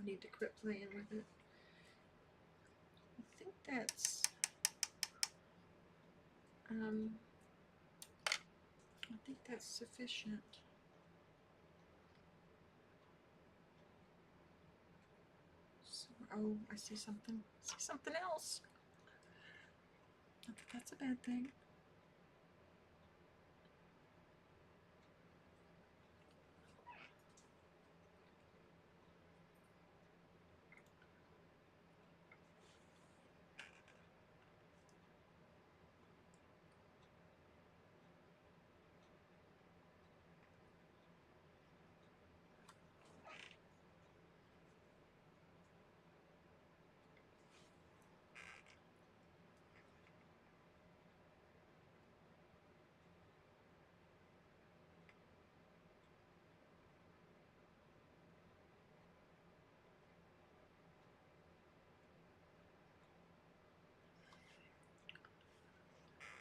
I need to quit playing with it. I think that's sufficient. So, oh, I see something. I see something else. Not that that's a bad thing.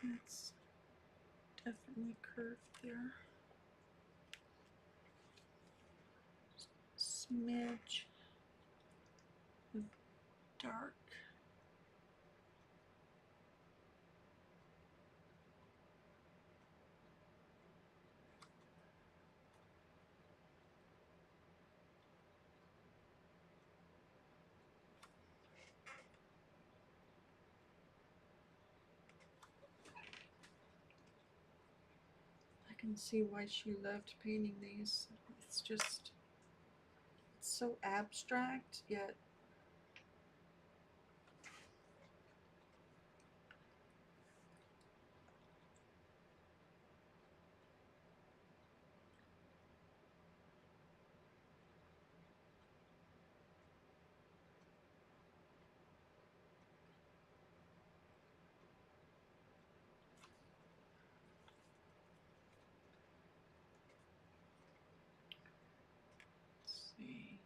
That's definitely curved there. Smidge of dark. I can see why she loved painting these. It's just, it's so abstract, yet let's see.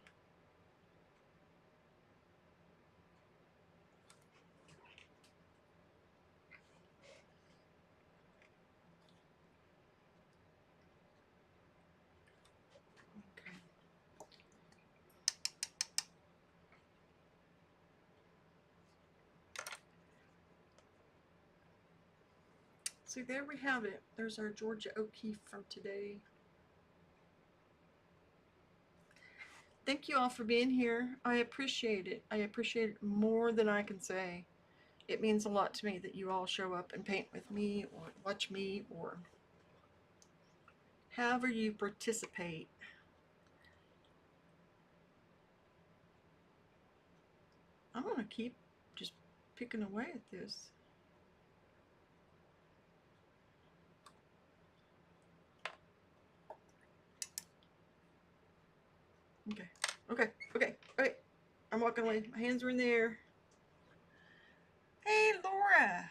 Okay. See, there we have it. There's our Georgia O'Keeffe from today. Thank you all for being here. I appreciate it. I appreciate it more than I can say. It means a lot to me that you all show up and paint with me or watch me or however you participate. I'm going to keep just picking away at this. Okay, okay, okay, okay. I'm walking away. My hands are in the air. Hey, Laura.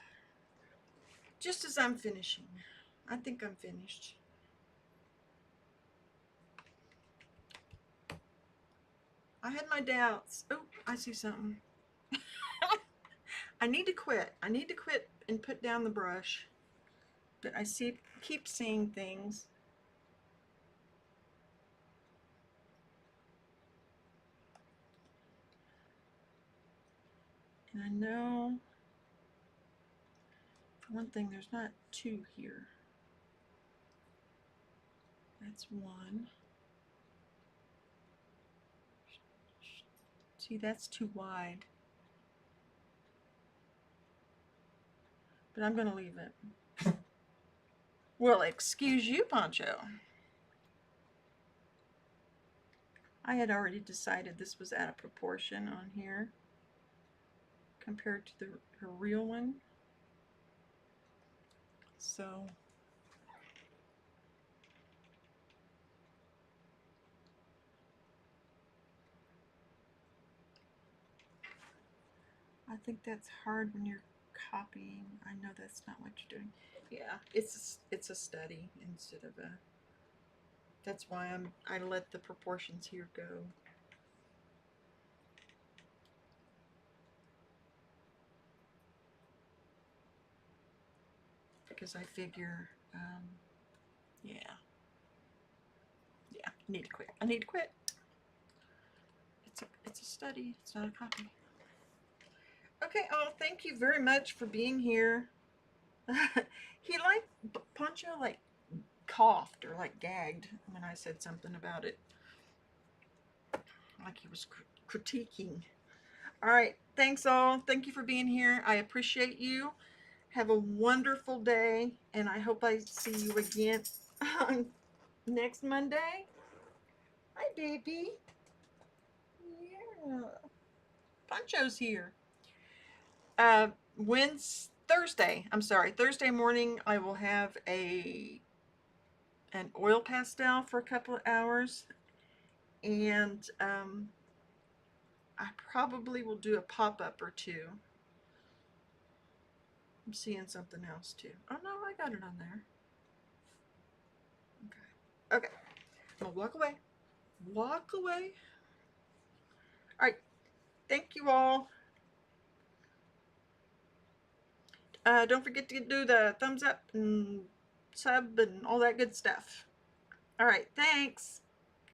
Just as I'm finishing. I think I'm finished. I had my doubts. Oh, I see something. I need to quit. I need to quit and put down the brush. But I keep seeing things. And I know, for one thing, there's not two here. That's one. See, that's too wide. But I'm going to leave it. Well, excuse you, Poncho. I had already decided this was out of proportion on here compared to her real one. So I think that's hard when you're copying. I know that's not what you're doing. Yeah, it's a study instead of a. That's why I let the proportions here go. Because I figure, yeah, I need to quit. I need to quit. It's a study. It's not a copy. Okay. Oh, thank you very much for being here. He Poncho like coughed or like gagged when I said something about it, like he was critiquing. All right. Thanks all. Thank you for being here. I appreciate you. Have a wonderful day, and I hope I see you again on next Monday. Hi, baby. Yeah. Poncho's here. Thursday. I'm sorry. Thursday morning, I will have an oil pastel for a couple of hours, and I probably will do a pop up or two. I'm seeing something else too. Oh no, I got it on there. Okay. Okay. I'm gonna walk away. Walk away. All right. Thank you all. Don't forget to do the thumbs up and sub and all that good stuff. All right. Thanks.